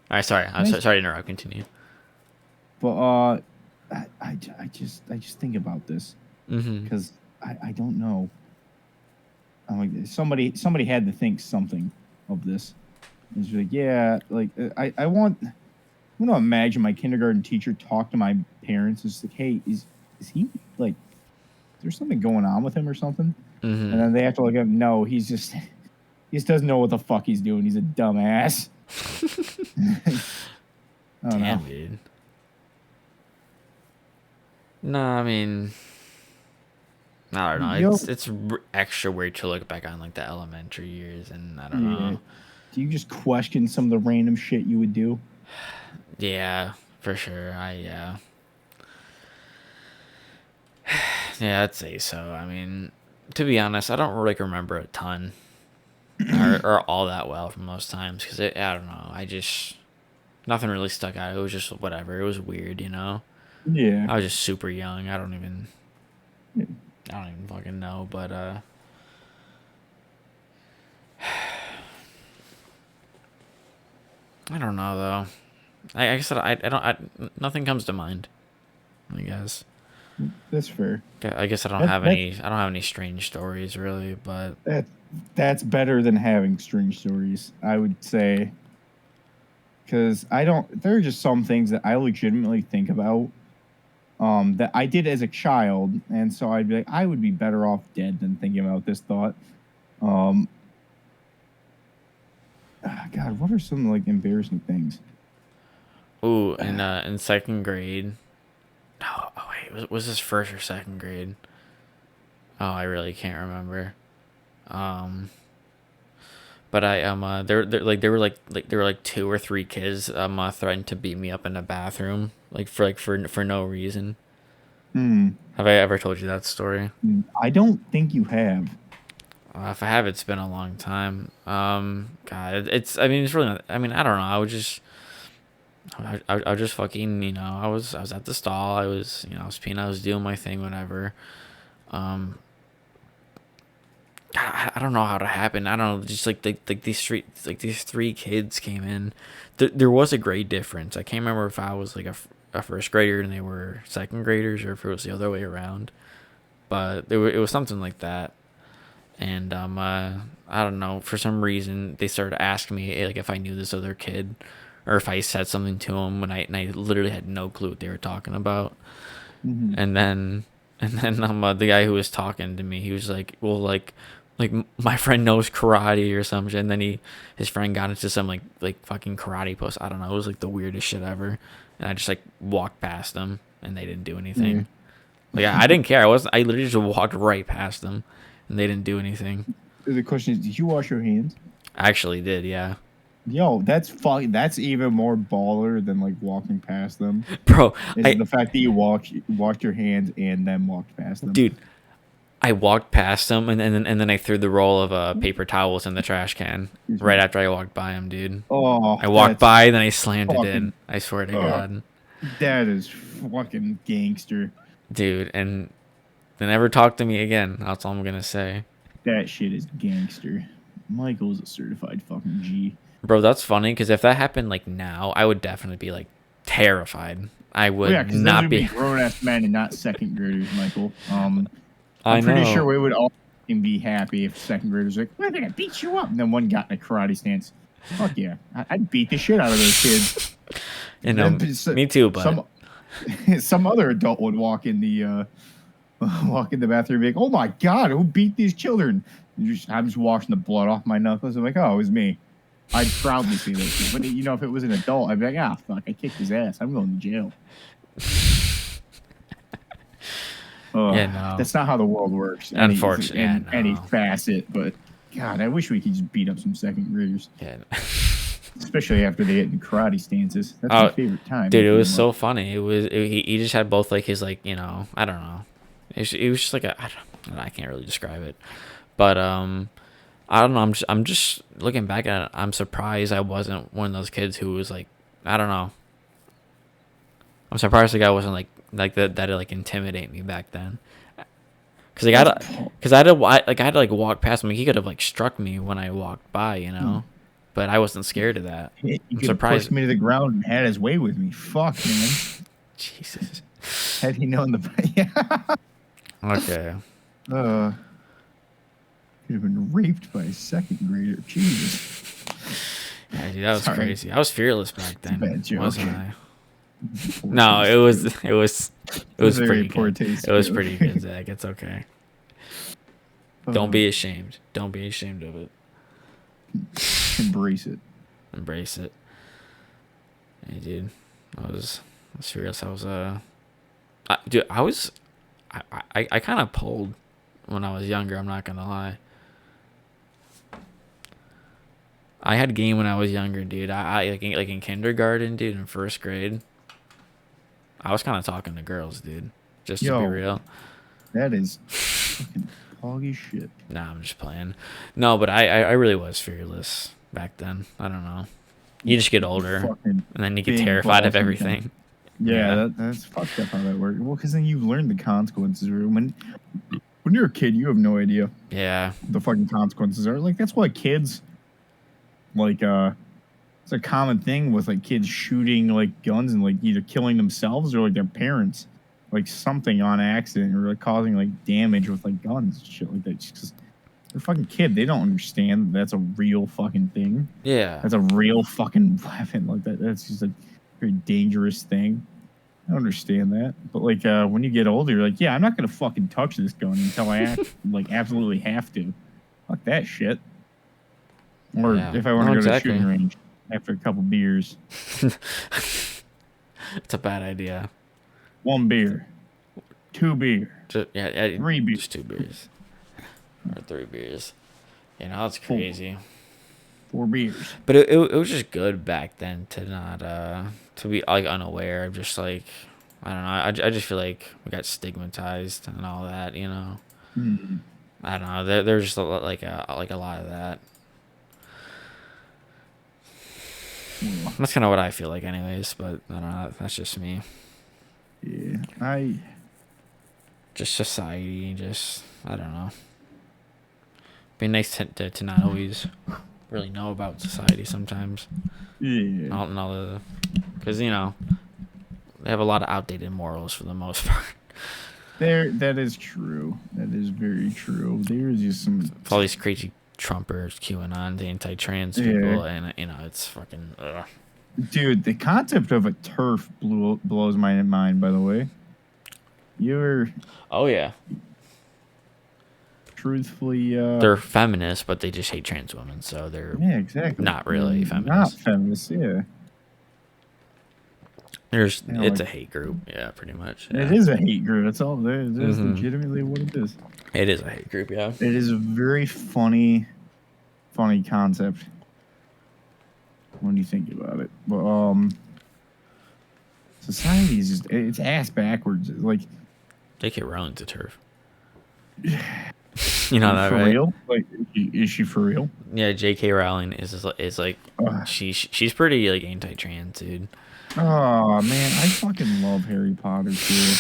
A: All right, sorry. I'm
B: Nice.
A: sorry to interrupt. Continue.
B: But I just think about this
A: Mm-hmm.
B: because I don't know. I'm like somebody had to think something of this. It's like yeah, like I want to imagine my kindergarten teacher talk to my parents. It's like, hey, is he like? Is there something going on with him or something? And
A: Mm-hmm.
B: then they have to look up. No, he just doesn't know what the fuck he's doing. He's a dumbass. I don't know.
A: Damn, dude. No, I mean, I don't know.
B: Yo,
A: It's extra weird to look back on like the elementary years, and I don't
B: yeah.
A: know.
B: Do you just question some of the random shit you would do?
A: Yeah, for sure. Yeah, I'd say so. I mean, to be honest, I don't really remember a ton or all that well from those times because I don't know. I just nothing really stuck out. It was just whatever. It was weird.
B: Yeah.
A: I was just super young. I don't even fucking know. But I don't know though. I guess I don't. Nothing comes to mind. I guess.
B: That's fair.
A: I guess I don't
B: That
A: have
B: that
A: any. I don't have any strange stories really. But
B: that that's better than having strange stories, I would say. Because I don't. There are just some things that I legitimately think about that I did as a child, and so I'd be like, I would be better off dead than thinking about this thought. Um, God, what are some like embarrassing things?
A: ooh, in second grade. Oh wait, was this first or second grade? Oh, I really can't remember. Um, but there were like two or three kids threatened to beat me up in the bathroom like for no reason.
B: Hmm.
A: Have I ever told you that story?
B: I don't think you have.
A: If I have, it's been a long time. God, it's. I mean, it's really. Not, I mean, I don't know. I was just fucking. I was at the stall. I was peeing. I was doing my thing. Whatever. Um, I don't know how it happened. I don't know. Just like these three kids came in. There was a grade difference. I can't remember if I was like a first grader and they were second graders or if it was the other way around. But it was something like that. And I don't know. For some reason, they started asking me like if I knew this other kid or if I said something to him and I literally had no clue what they were talking about.
B: Hmm.
A: And then the guy who was talking to me, he was like, well, like my friend knows karate or some shit. And then his friend got into some like fucking karate post. I don't know. It was like the weirdest shit ever. And I just like walked past them and they didn't do
B: Yeah.
A: anything. Like I didn't care. I literally just walked right past them, and they didn't do anything.
B: The question is, did you wash your hands?
A: I actually did, yeah.
B: Yo, that's fucking. That's even more baller than like walking past them.
A: Bro,
B: Is the fact that you washed your hands and then walked past them.
A: dude, I walked past them and then I threw the roll of paper towels in the trash can right after I walked by him, dude.
B: Oh,
A: I walked by, then I slammed it in.
B: fucking-
A: I swear to God,
B: that is fucking gangster.
A: dude. And they never talk to me again. That's all I'm gonna say.
B: That shit is gangster. Michael's a certified fucking G.
A: Bro, that's funny because if that happened like now, I would definitely be like terrified. I would not be
B: grown ass men and not second graders, Michael. I'm
A: I
B: pretty
A: know.
B: sure we would all be happy if second graders were like, we're gonna beat you up, and then one got in a karate stance. Fuck yeah, I'd beat the shit out of those kids.
A: You know, me too. But
B: some other adult would walk in the bathroom and be like, oh my god, who beat these children? I'm just washing the blood off my knuckles. I'm like, oh, it was me. I'd proudly say that. But you know, if it was an adult, I'd be like, fuck, I kicked his ass. I'm going to jail.
A: Yeah, no.
B: That's not how the world works.
A: Unfortunately,
B: any facet. But God, I wish we could just beat up some second graders.
A: Yeah.
B: Especially after they get in karate stances. That's my favorite time.
A: Dude, it was so funny. He just had both like his like, you know, I don't know. It was just like I can't really describe it. But I don't know. I'm just looking back at it. I'm surprised I wasn't one of those kids who was like, I don't know. I'm surprised the guy wasn't like that like intimidate me back then. Cause I had to like walk past him. He could have like struck me when I walked by, you know. But I wasn't scared of that.
B: He could have pushed me to the ground and had his way with me. Fuck, man.
A: Jesus.
B: Had he known the yeah.
A: Okay.
B: Could have been raped by a second grader. Jesus.
A: Yeah, dude, that was crazy. I was fearless back then, wasn't I?
B: Poor
A: No,
B: taste.
A: it was pretty
B: poor
A: good.
B: taste,
A: It was
B: bro.
A: pretty good, Zach. It's okay. Don't be ashamed. Don't be ashamed of it.
B: Embrace it.
A: Embrace it. Hey, dude, I was serious. I was dude, I kind of pulled when I was younger. I'm not gonna lie. I had game when I was younger, dude. I like in kindergarten, dude, in first grade. I was kind of talking to girls, dude. Just to be real.
B: That is fucking hoggy shit.
A: Nah, I'm just playing. No, but I really was fearless back then. I don't know. You just get older, and then you get terrified of everything.
B: Yeah, that's fucked up how that works. Well, because then you learn the consequences. When you're a kid, you have no idea.
A: Yeah.
B: The fucking consequences are like that's why kids like it's a common thing with like kids shooting like guns and like either killing themselves or like their parents, like something on accident or like causing like damage with like guns and shit like that. Just 'cause they're a fucking kid, they don't understand that's a real fucking thing.
A: Yeah.
B: That's a real fucking weapon. Like that's just a very dangerous thing. I don't understand that. But like when you get older, you're like, yeah, I'm not gonna fucking touch this gun until I like absolutely have to. Fuck that shit. Or if I want to go to the shooting range after a couple beers.
A: It's a bad idea.
B: 1 beer. 2 beer.
A: 3 beers. Just 2 beers. Or 3 beers. You know, it's crazy.
B: 4 beers.
A: But it was just good back then to not to be like unaware of just like I don't know. I just feel like we got stigmatized and all that, you know.
B: Mm-hmm.
A: I don't know. There's just like a lot of that. Yeah. That's kind of what I feel like, anyways. But I don't know. That's just me.
B: Yeah,
A: just society. Just I don't know. Be nice to not always really know about society sometimes.
B: Yeah.
A: All because you know they have a lot of outdated morals for the most part.
B: That is true. That is very true. There's just some
A: all these crazy Trumpers, QAnon, the anti-trans people, and you know it's fucking. Ugh.
B: Dude, the concept of a TERF blows my mind. By the way,
A: Oh yeah.
B: Truthfully,
A: they're feminists, but they just hate trans women, so they're
B: exactly
A: not really feminists.
B: Not feminists, yeah.
A: It's a hate group. Yeah, pretty much.
B: It
A: Yeah.
B: is a hate group. That's all. That's
A: Mm-hmm.
B: legitimately what it is.
A: It is a hate group. Yeah.
B: It is a very funny concept when you think about it. But society is it's ass backwards. Like,
A: J.K. Rowling's a turf. You know that,
B: for
A: right?
B: real? Like, is she for real?
A: Yeah, J.K. Rowling is like she's pretty like anti-trans, dude.
B: Oh man, I fucking love Harry Potter too.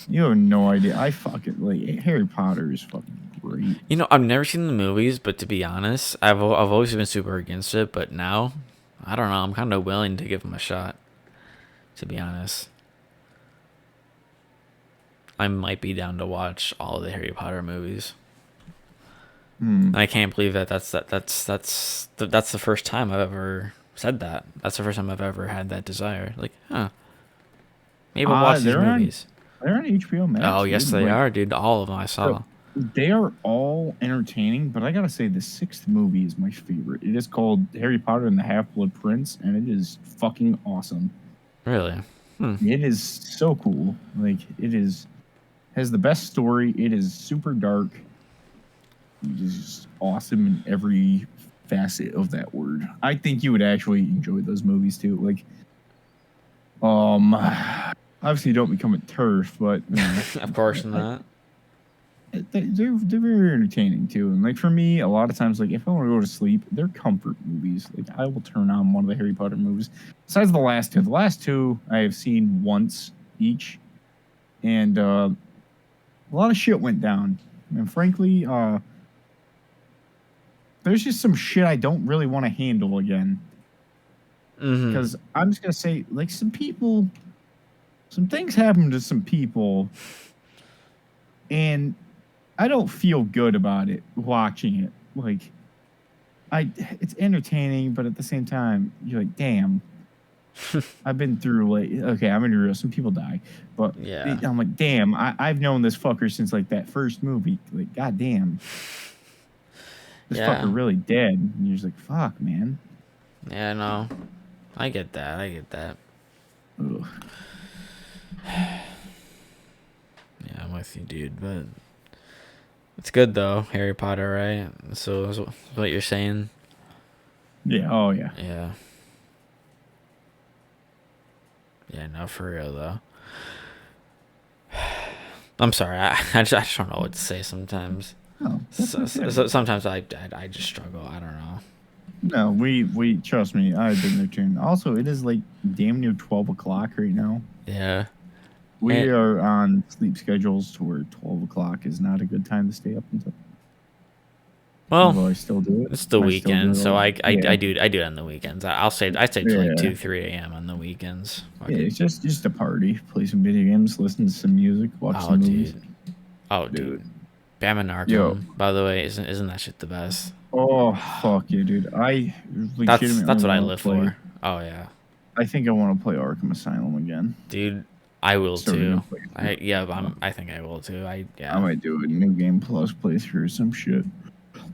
B: You have no idea. I fucking like Harry Potter is fucking great.
A: You know, I've never seen the movies, but to be honest, I've always been super against it. But now, I don't know. I'm kind of willing to give them a shot. To be honest, I might be down to watch all of the Harry Potter movies. I can't believe that's the first time I've ever said that. That's the first time I've ever had that desire. Like, maybe I'll watch these movies.
B: They're on HBO Max.
A: Oh, yes, they are, dude. All of them I saw.
B: They are all entertaining, but I gotta say the 6th movie is my favorite. It is called Harry Potter and the Half-Blood Prince, and it is fucking awesome.
A: Really?
B: It is so cool. Like, has the best story. It is super dark. It is just awesome in every facet of that word. I think you would actually enjoy those movies too. Like, obviously you don't become a turf, but
A: Of course not.
B: They're very entertaining too. And like for me, a lot of times, like if I want to go to sleep, they're comfort movies. Like I will turn on one of the Harry Potter movies. Besides the last two, I have seen once each, and a lot of shit went down. And frankly, there's just some shit I don't really want to handle again. Because I'm just gonna say, like, some things happen to some people, and I don't feel good about it watching it. Like, it's entertaining, but at the same time, you're like, damn. I've been through okay, I'm gonna be real. Some people die, but
A: yeah,
B: I'm like, damn. I've known this fucker since like that first movie. Like, goddamn. This fucker really dead. And you're just like, fuck, man.
A: Yeah, no. I get that. Ugh. Yeah, I'm with you, dude. But it's good, though. Harry Potter, right? So is what you're saying?
B: Yeah. Oh, yeah.
A: Yeah. Yeah, no, for real, though. I'm sorry. I just don't know what to say sometimes.
B: Oh,
A: sometimes I just struggle. I don't know.
B: No, we trust me. I've been there too. Also, it is like damn near 12 o'clock right now.
A: Yeah.
B: We are on sleep schedules to where 12 o'clock is not a good time to stay up until.
A: Well,
B: although I still do it.
A: It's the weekend, so I do it on the weekends. I stay till like 2-3 a.m. on the weekends.
B: Yeah, it's just a party. Play some video games, listen to some music, watch some movies.
A: Dude. Batman Arkham, by the way, isn't that shit the best?
B: Oh fuck yeah, dude! I legitimately
A: that's what I live for. Oh yeah.
B: I think I want to play Arkham Asylum again,
A: dude. I will too. I think I will too. I
B: might do a new game plus playthrough or some shit.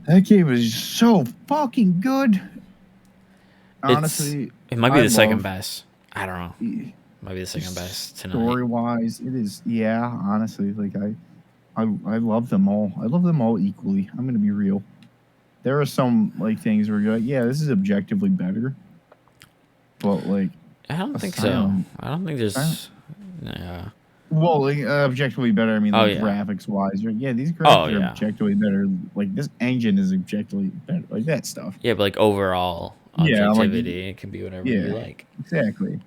B: That game is so fucking good. Honestly,
A: it might be the second best. I don't know. It might be the second best tonight.
B: Story wise, it is. Yeah, honestly, like I love them all. I love them all equally. I'm gonna be real. There are some like things where you're like, yeah, this is objectively better, but like,
A: I don't think so. I don't think there's. Yeah.
B: Well, like, objectively better. I mean, like, graphics wise, yeah, these graphics are objectively better. Like this engine is objectively better. Like that stuff.
A: Yeah, but like overall objectivity, it can be whatever you like.
B: Exactly.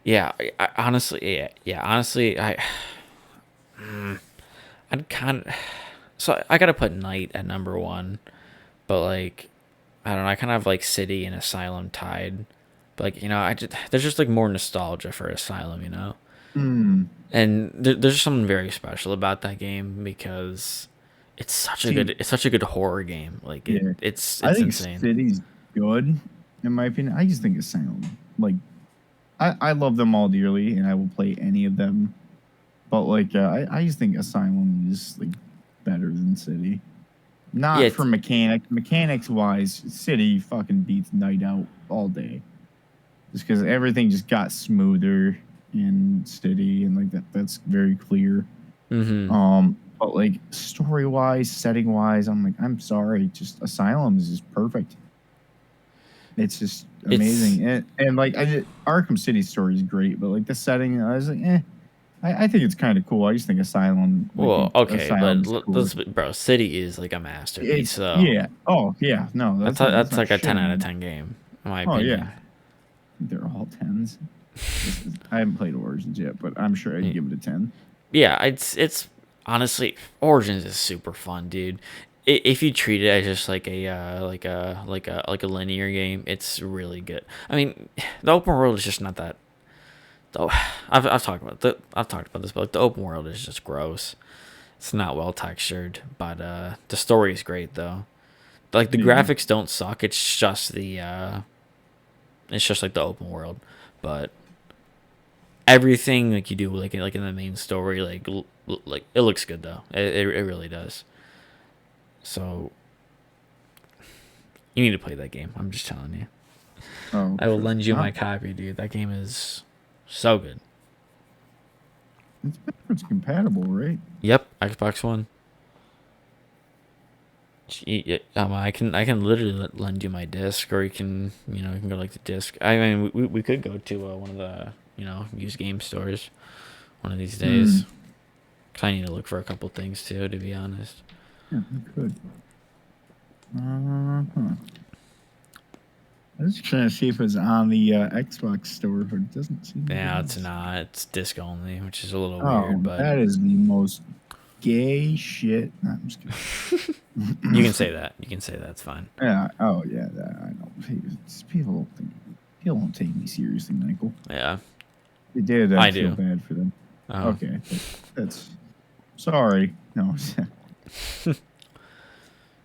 A: Yeah, honestly, I'd kind of. So I gotta put Night at number 1, but like, I don't know. I kind of have like City and Asylum tied, but like there's just like more nostalgia for Asylum, and there's something very special about that game because it's such a good horror game. Like it's
B: I think
A: insane.
B: City's good in my opinion. I just think Asylum, like, I love them all dearly, and I will play any of them, but like I just think Asylum is like better than City. Not for mechanics wise, City fucking beats Night out all day. just because everything just got smoother and steady, and like that's very clear.
A: Mm-hmm.
B: But like story wise, setting wise, I'm like, I'm sorry, just Asylum is just perfect. It's just
A: It's
B: amazing, and like Arkham City story is great, but like the setting, I was like, eh. I think it's kind of cool. I just think
A: well, okay, but
B: Asylum's cooler.
A: bro, City is like a masterpiece.
B: It's
A: So
B: yeah. Oh yeah. No, that's
A: that's
B: not
A: like a
B: shitting
A: 10 out of
B: on.
A: 10 game, in my
B: Oh yeah.
A: opinion.
B: They're all tens. I haven't played Origins yet, but I'm sure I'd give it a 10.
A: Yeah, it's honestly Origins is super fun, dude. If you treat it as just like a like a linear game, it's really good. I mean, the open world is just not that. Though I've talked about this, but like, the open world is just gross. It's not well textured, but the story is great though. Like the
B: Yeah.
A: graphics don't suck. It's just like the open world, but everything like you do like in the main story like it looks good though. It really does. So you need to play that game. I'm just telling you.
B: Oh,
A: I will
B: sure.
A: lend you my copy, dude. That game is so good.
B: It's backwards compatible, right?
A: Yep, Xbox One. I can literally lend you my disc, or you can go like the disc. I mean, we could go to one of the used game stores one of these
B: Hmm.
A: days. 'Cause I need to look for a couple things too, to be honest.
B: Yeah, we could. Huh. I was trying to see if it's on the Xbox store, but it doesn't seem like
A: Yeah,
B: it
A: it's
B: is.
A: not. It's disc only, which is a little weird,
B: Oh,
A: but
B: that is the most gay shit. No, I'm just
A: you can
B: kidding.
A: say that. You can say that's fine.
B: Yeah. Oh, yeah. That, I know. People don't take me seriously, Michael.
A: Yeah,
B: They did. I
A: I
B: feel
A: do.
B: bad for them.
A: Oh,
B: Okay, that's sorry. No.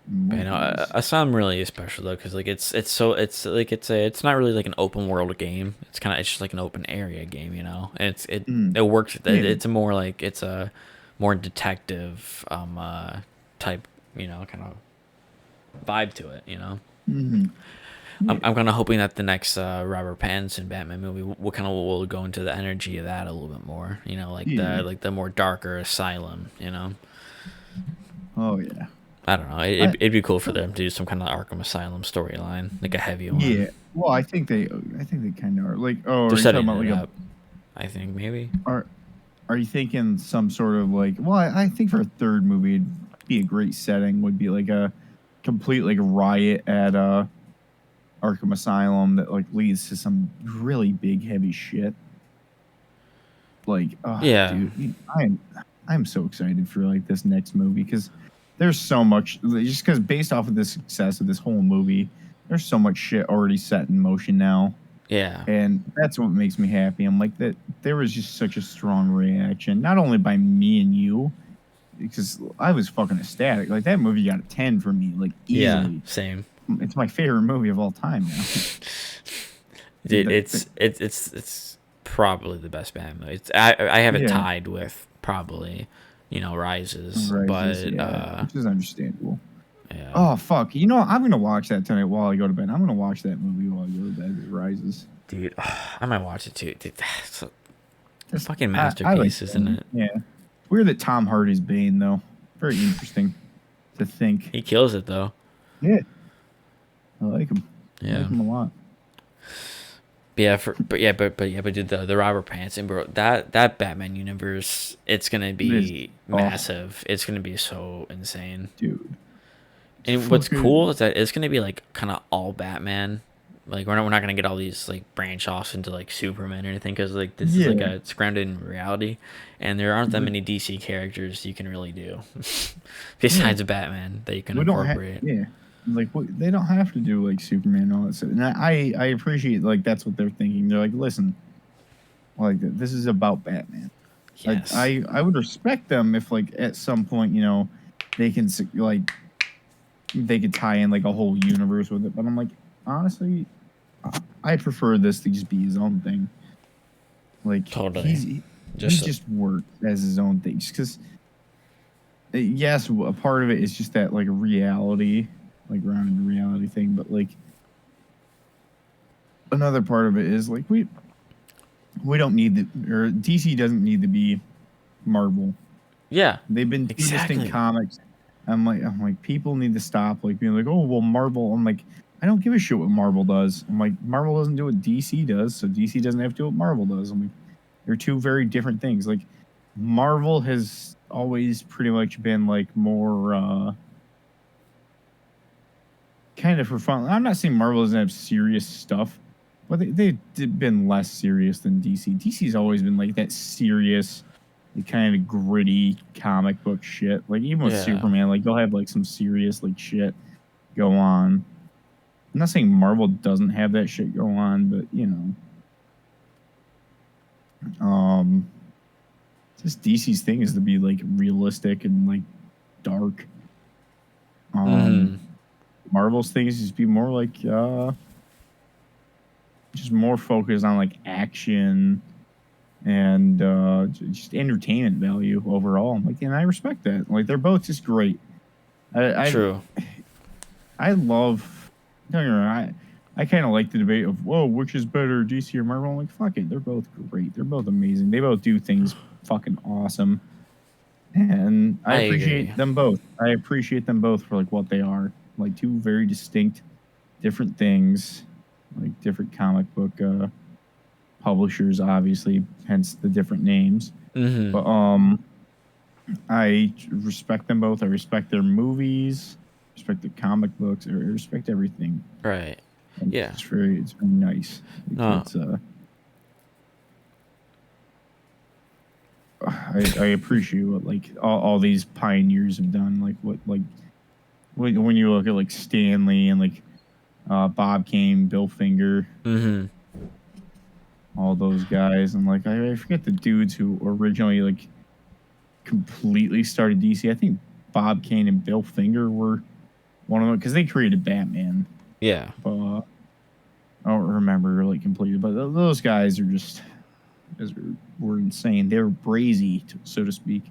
A: but Asylum really is special though, because like it's not really like an open world game. It's just like an open area game, and
B: Mm,
A: it works.
B: yeah.
A: It's a more detective type kind of vibe to it.
B: Hmm.
A: I'm
B: Yeah.
A: kind of hoping that the next Robert Pattinson Batman movie will go into the energy of that a little bit more.
B: Yeah.
A: Like the more darker Asylum.
B: Oh yeah.
A: I don't know.
B: I,
A: It'd be cool for them to do some kind of Arkham Asylum storyline, like a heavy
B: yeah.
A: one.
B: Well, I think they kind of are. Like, oh,
A: They're
B: are you talking
A: setting
B: about
A: it
B: like a?
A: up. I think maybe.
B: Are Are you thinking some sort of like? Well, I think for a third movie, it'd be a great setting. Would be like a complete like riot at Arkham Asylum that like leads to some really big heavy shit. Like, oh,
A: Yeah,
B: dude, I'm so excited for like this next movie because there's so much. Just because based off of the success of this whole movie, there's so much shit already set in motion now,
A: yeah,
B: and that's what makes me happy. I'm like that. There was just such a strong reaction, not only by me and you, because I was fucking ecstatic. Like that movie got a 10 for me, like
A: yeah.
B: easily.
A: Same,
B: It's my favorite movie of all time now.
A: dude.
B: The-
A: It's probably the best Batman movie. I have it
B: yeah,
A: tied with probably, Rises,
B: Rises,
A: but
B: yeah, which is understandable.
A: yeah,
B: Oh fuck! You know I'm gonna watch that tonight while I go to bed. I'm gonna watch that movie while I go to bed. It Rises.
A: dude, I might watch it too. Dude, it's a
B: Just
A: fucking
B: I like
A: masterpiece, isn't
B: Bane.
A: it?
B: Yeah, weird that Tom Hardy's Bane though. Very interesting to think.
A: He kills it though.
B: Yeah, I like him. I
A: Yeah.
B: like him a lot.
A: But dude, the Robert Pattinson, bro, that Batman universe, it's gonna
B: This,
A: be
B: oh,
A: massive. It's gonna be so insane.
B: dude, it's
A: And what's
B: fucking
A: cool is that it's gonna be like kind of all Batman. Like we're not gonna get all these like branch offs into like Superman or anything, because like this is like
B: yeah.
A: it's grounded in reality, and there aren't that
B: But
A: many DC characters you can really do
B: yeah,
A: besides Batman that you can
B: we don't have.
A: incorporate.
B: Yeah, like they don't have to do like Superman and all that stuff. And I appreciate like that's what they're thinking. They're like, listen, like this is about Batman. Like
A: Yes,
B: I would respect them if like at some point they can like they could tie in like a whole universe with it. But I'm like honestly, I prefer this to just be his own thing. Like
A: totally.
B: he
A: Just
B: just works as his own thing. Because yes, a part of it is just that like reality, like grounded reality thing. But like another part of it is like we don't need or DC doesn't need to be Marvel.
A: Yeah,
B: They've been two distinct
A: exactly.
B: comics. I'm like, people need to stop like being like, oh well, Marvel. I'm like, I don't give a shit what Marvel does. I'm like, Marvel doesn't do what DC does, so DC doesn't have to do what Marvel does. I'm like, they're two very different things. Like, Marvel has always pretty much been like more kind of for fun. I'm not saying Marvel doesn't have serious stuff, but they've been less serious than DC. DC's always been like that serious, kind of gritty comic book shit. Like even with
A: Yeah.
B: Superman, like they'll have like some serious like shit go on. I'm not saying Marvel doesn't have that shit go on, but you know, just DC's thing is to be like realistic and like dark.
A: Mm-hmm.
B: Marvel's thing is just be more like just more focused on like action and just entertainment value overall. Like, and I respect that. Like, they're both just great. I
A: True.
B: I love. Don't get me wrong, I kind of like the debate of whoa, which is better, DC or Marvel. I'm like, fuck it, they're both great. They're both amazing. They both do things fucking awesome, and I
A: I agree.
B: appreciate them both. I appreciate them both for like what they are, like two very distinct, different things, like different comic book publishers, obviously, hence the different names.
A: Mm-hmm.
B: But I respect them both. I respect their movies, respect the comic books, I respect everything.
A: Right. Yeah.
B: It's very nice. Like,
A: No.
B: it's I appreciate what like all these pioneers have done. Like what like when you look at like Stanley and like Bob Kane, Bill Finger,
A: Mm-hmm.
B: all those guys, and like I forget the dudes who originally like completely started DC. I think Bob Kane and Bill Finger were one of them because they created Batman.
A: Yeah.
B: But I don't remember like completely. But those guys are just were insane. They were brazy, so to speak.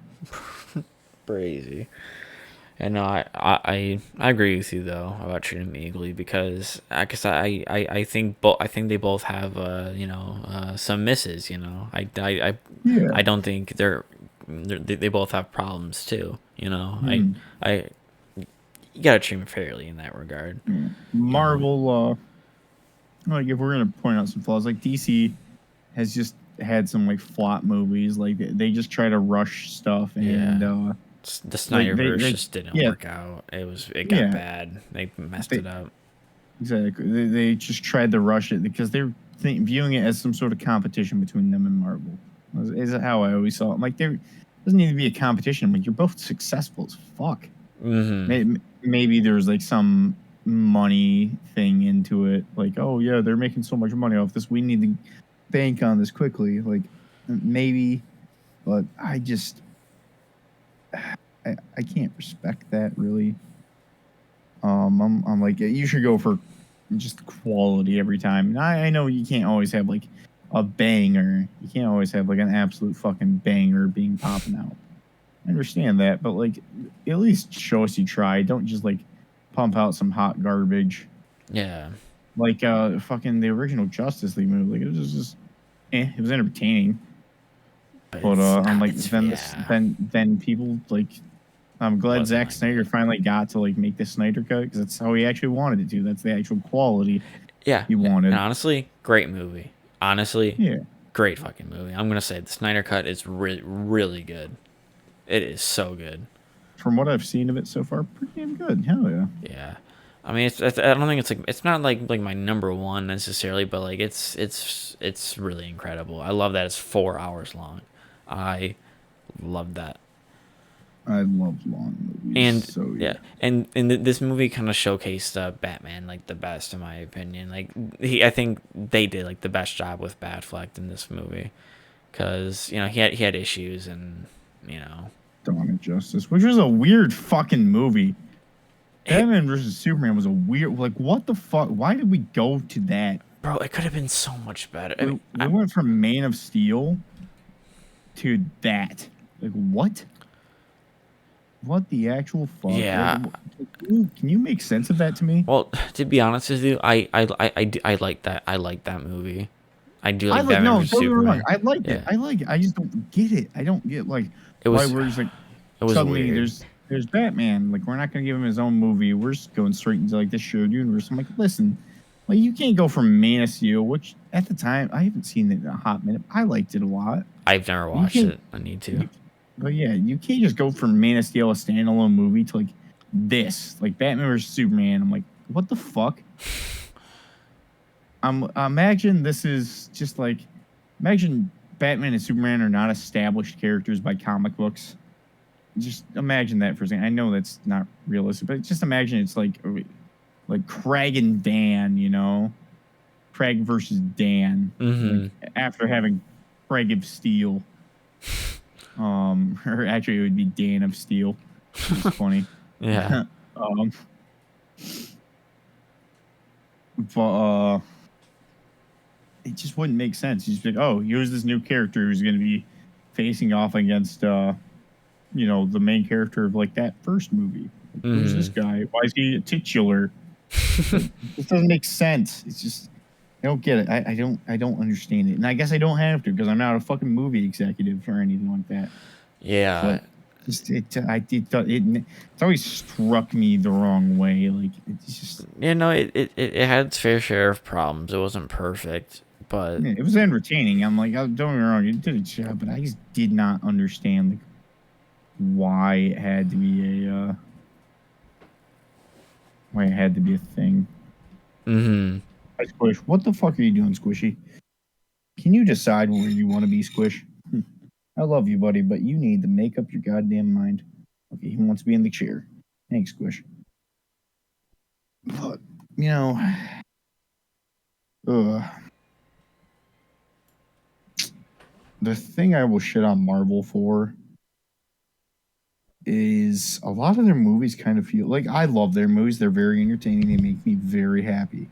A: Crazy. And no, I agree with you though about treating them equally because I guess I think I think they both have some misses.
B: Yeah.
A: I don't think they both have problems too.
B: Hmm.
A: I you gotta treat them fairly in that regard.
B: Yeah.
A: You know.
B: Marvel. Like if we're gonna point out some flaws, like DC has just had some like flop movies. Like they just try to rush stuff and
A: Yeah. The
B: like
A: Snyderverse
B: they
A: just didn't
B: yeah,
A: work out. It got
B: yeah,
A: bad. They messed
B: they
A: it up.
B: exactly they just tried to rush it because they're viewing it as some sort of competition between them and Marvel. Is how I always saw it. Like there doesn't need to be a competition. Like you're both successful as fuck.
A: Mm-hmm.
B: Maybe there's like some money thing into it. Like oh yeah, they're making so much money off this. We need to bank on this quickly. Like maybe, but I can't respect that really. I'm like you should go for just quality every time. And I know you can't always have like a banger. You can't always have like an absolute fucking banger being popping out. I understand that, but like at least show us you tried. Don't just like pump out some hot garbage.
A: Yeah.
B: Like fucking the original Justice League movie. Like it was just it was entertaining.
A: But
B: But I'm like
A: it's yeah.
B: then people like I'm
A: It
B: glad
A: wasn't
B: Zack
A: like
B: Snyder
A: that.
B: finally got to like make the Snyder cut because that's how he actually wanted it to. That's the actual quality
A: Yeah,
B: he
A: and
B: wanted.
A: honestly, great movie. Honestly,
B: Yeah.
A: great fucking movie. I'm gonna say the Snyder Cut is really good. It is so good.
B: From what I've seen of it so far, pretty damn good. Hell yeah.
A: Yeah, I mean, I don't think it's not like my number one necessarily, but like it's really incredible. I love that it's 4 hours long. I love that.
B: I love long movies,
A: And
B: so
A: yeah,
B: yeah.
A: and this movie kind of showcased Batman like the best in my opinion. Like I think they did like the best job with Batfleck in this movie because he had issues and you know
B: Dawn of Justice, which was a weird fucking movie.
A: it,
B: Batman versus Superman was a weird. Like, what the fuck? Why did we go to that?
A: bro, it could have been so much better. I mean,
B: We went from Man of Steel to that. Like, what? what the actual fuck?
A: Yeah.
B: Can you make sense of that to me?
A: Well, to be honest with you, I like that. I like that movie. I do
B: I
A: like
B: like
A: Batman
B: no,
A: vs
B: don't get me wrong.
A: Superman.
B: I liked it.
A: Yeah.
B: I like it. I just don't get it. I don't get like
A: It
B: why
A: was
B: we're just like
A: it was
B: suddenly
A: weird.
B: there's Batman. Like we're not gonna give him his own movie. We're just going straight into like this shared universe. I'm like, listen, like you can't go from Man of Steel, which at the time I haven't seen it in a hot minute. I liked it a lot.
A: I've never
B: You
A: watched
B: can't.
A: it. I need to.
B: You, but yeah, you can't just go from Man of Steel, a standalone movie, to like this, like Batman vs Superman. I'm like, what the fuck? Imagine this is just like, imagine Batman and Superman are not established characters by comic books. Just imagine that for a second. I know that's not realistic, but just imagine it's like Craig and Dan, you know, Craig versus Dan. Like
A: Mm-hmm.
B: after having Craig of Steel, or actually it would be Dan of Steel. It's funny.
A: Yeah.
B: um, but it just wouldn't make sense. You just be like, oh, here's this new character who's going to be facing off against, you know, the main character of like that first movie. Like, who's this guy? Why is he a titular? It doesn't make sense. It's just I don't get it. I don't understand it, and I guess I don't have to because I'm not a fucking movie executive or anything like that.
A: Yeah.
B: But just it's always struck me the wrong way. Like it's just
A: it had its fair share of problems. It wasn't perfect, but
B: it was entertaining. I'm like, don't get me wrong, it did its job, but I just did not understand like why it had to be a thing.
A: mm-hmm.
B: Hi, Squish. What the fuck are you doing, Squishy? Can you decide where you want to be, Squish? I love you, buddy, but you need to make up your goddamn mind. Okay, he wants to be in the chair. Thanks, Squish. But, you know, the thing I will shit on Marvel for is a lot of their movies kind of feel like I love their movies. They're very entertaining. They make me very happy.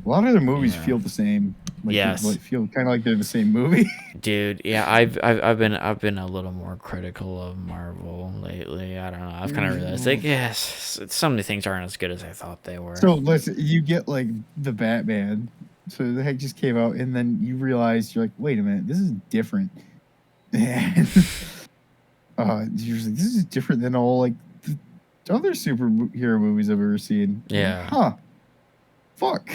B: A lot of their movies feel the same. Like
A: Yes.
B: Like feel kind of like they're the same movie.
A: Dude, yeah, I've been a little more critical of Marvel lately. I don't know. I've kind of realized like yes, some of the things aren't as good as I thought they were.
B: So listen, you get like the Batman. So the heck just came out, and then you realize you're like, wait a minute, this is different. And you're like, this is different than all like the other superhero movies I've ever seen.
A: Yeah.
B: Huh. Fuck.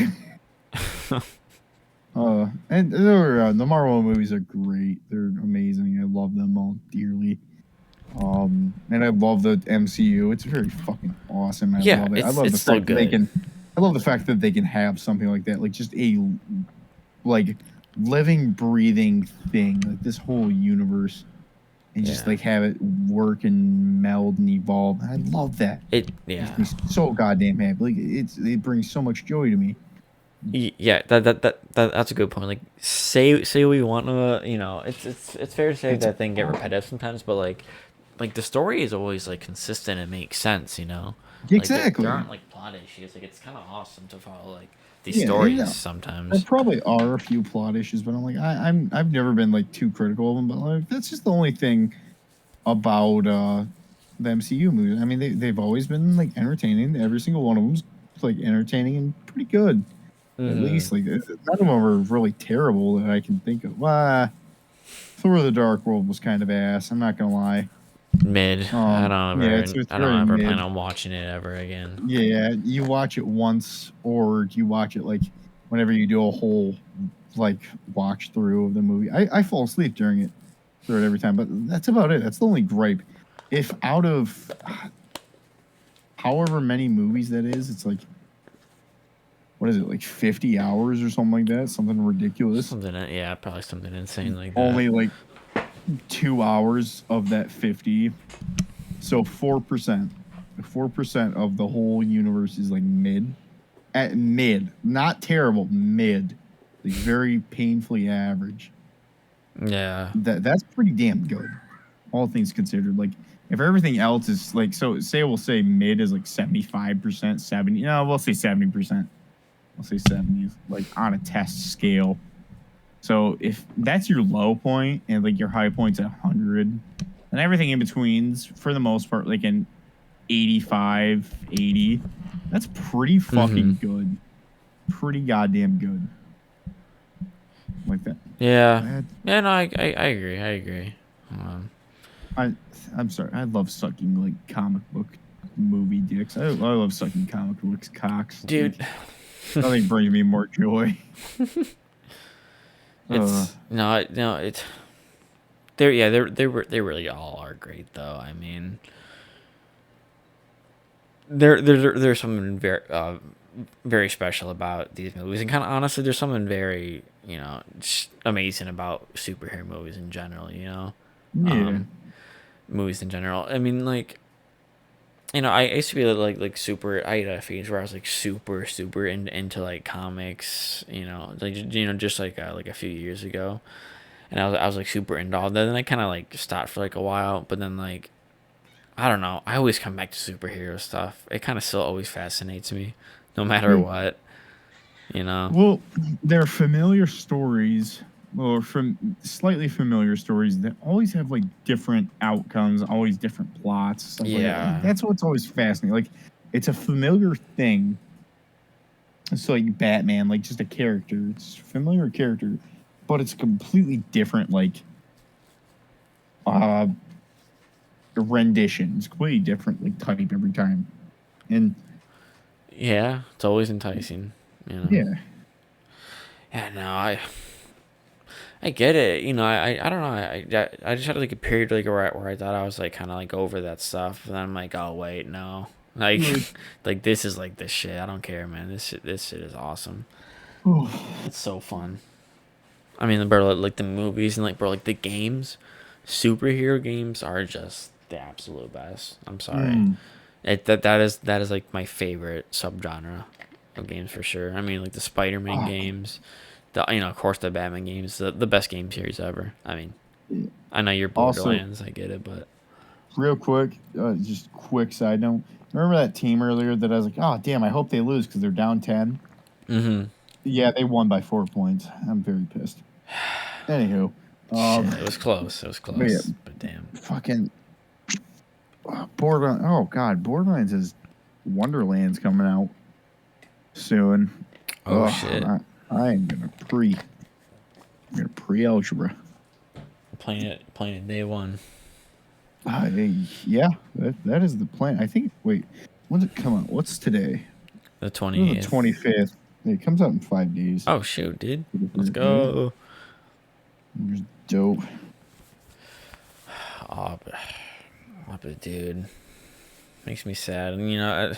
B: And the Marvel movies are great. They're amazing. I love them all dearly. And I love the MCU. It's very fucking awesome. I love it. I love the fact that they can. I love the fact that they can have something like that, like just a like living, breathing thing, like this whole universe, and just like have it work and meld and evolve. I love that. It makes me so goddamn happy. Like it brings so much joy to me.
A: Yeah, that's a good point. Like, say we want to, you know, it's fair to say that they can get repetitive sometimes, but like the story is always like consistent and makes sense, you know.
B: Exactly.
A: There aren't like plot issues. Like it's kind of awesome to follow like these stories sometimes.
B: There probably are a few plot issues, but I'm like I've never been like too critical of them. But like that's just the only thing about the MCU movies. I mean they've always been like entertaining. Every single one of them's like entertaining and pretty good. At least like none of them are really terrible that I can think of. Thor: The Dark World was kind of ass. I'm not gonna lie.
A: Mid. I don't ever
B: mid.
A: plan on watching it ever again.
B: Yeah, you watch it once, or you watch it like whenever you do a whole like watch through of the movie. I fall asleep during it through it every time, but that's about it. That's the only gripe. If out of however many movies that is, it's like what is it, like 50 hours or something like that? Something ridiculous.
A: Probably something insane like that.
B: Only like 2 hours of that 50. So 4%. 4% of the whole universe is like mid. At mid. Not terrible. Mid. Like very painfully average.
A: Yeah.
B: That's pretty damn good. All things considered. Like if everything else is like, so we'll say mid is like 75%, 70. No, we'll say 70%. I'll say 70, like on a test scale. So if that's your low point and like your high point's at 100, and everything in between's for the most part like an 85, 80. That's pretty fucking good. Pretty goddamn good. Like that.
A: Yeah. Yeah, no, I agree. I agree.
B: I'm sorry. I love sucking like comic book movie dicks. I love sucking comic books cocks.
A: Dude.
B: Like, nothing brings me more joy.
A: It's it's they really all are great though. I mean, there's something very special about these movies, and kind of honestly, there's something very just amazing about superhero movies in general.
B: Yeah.
A: Movies in general. I mean, like, I used to be like super. I had a phase where I was like super into like comics. Just like a few years ago, and I was like super into all that. Then I kind of like stopped for like a while, but then like I don't know. I always come back to superhero stuff. It kind of still always fascinates me, no matter what.
B: Well, they're familiar stories, or from slightly familiar stories that always have like different outcomes, always different plots, stuff like that. And that's what's always fascinating. Like, it's a familiar thing. It's like Batman, like just a character. It's a familiar character, but it's completely different. Like, rendition. It's completely different, like type every time, and
A: yeah, it's always enticing.
B: Yeah.
A: Yeah, no, I get it. I don't know. I just had like a period like where I thought I was like kind of like over that stuff, and then I'm like, oh wait, no, like like this is like this shit. I don't care, man. This shit is awesome. It's so fun. I mean, bro, like the movies and like bro, like the games, superhero games are just the absolute best. I'm sorry. That is like my favorite subgenre of games for sure. I mean, like the Spider-Man games, of course the Batman games, the best game series ever. I mean, I know you're Borderlands, I get it, but
B: real quick, just quick side note. Remember that team earlier that I was like, oh damn, I hope they lose because they're down 10. Yeah, they won by 4 points. I'm very pissed. Anywho,
A: shit, it was close. It was close, but damn,
B: fucking Borderlands. Oh god, Borderlands is Wonderland's coming out soon.
A: Oh shit!
B: I am gonna pre-algebra.
A: Playing it day one.
B: Yeah, that is the plan. I think. Wait, when's it come out? What's today?
A: The 20th.
B: The 25th. It comes out in 5 days.
A: Oh shoot, dude! Let's go.
B: Dope.
A: Oh, but dude, makes me sad. And I'm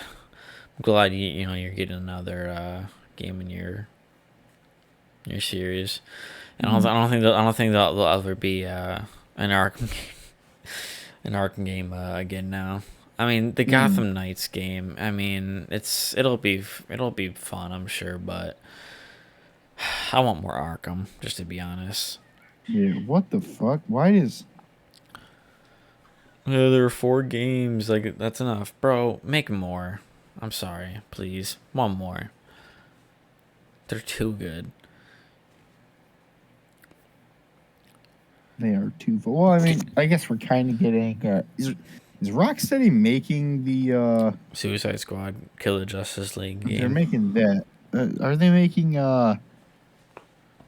A: glad you're getting another game in your series. And I don't think there'll ever be an Arkham game again now. I mean, the Gotham Knights game. I mean, it'll be fun, I'm sure, but I want more Arkham, just to be honest.
B: Yeah, what the fuck? Why is?
A: Yeah, there are 4 games. Like, that's enough, bro. Make more. I'm sorry, please. One more. They're too good.
B: They are too. Well, I mean, I guess we're kind of getting. Is Rocksteady making the
A: Suicide Squad, Kill the Justice League game?
B: They're making that. Are they making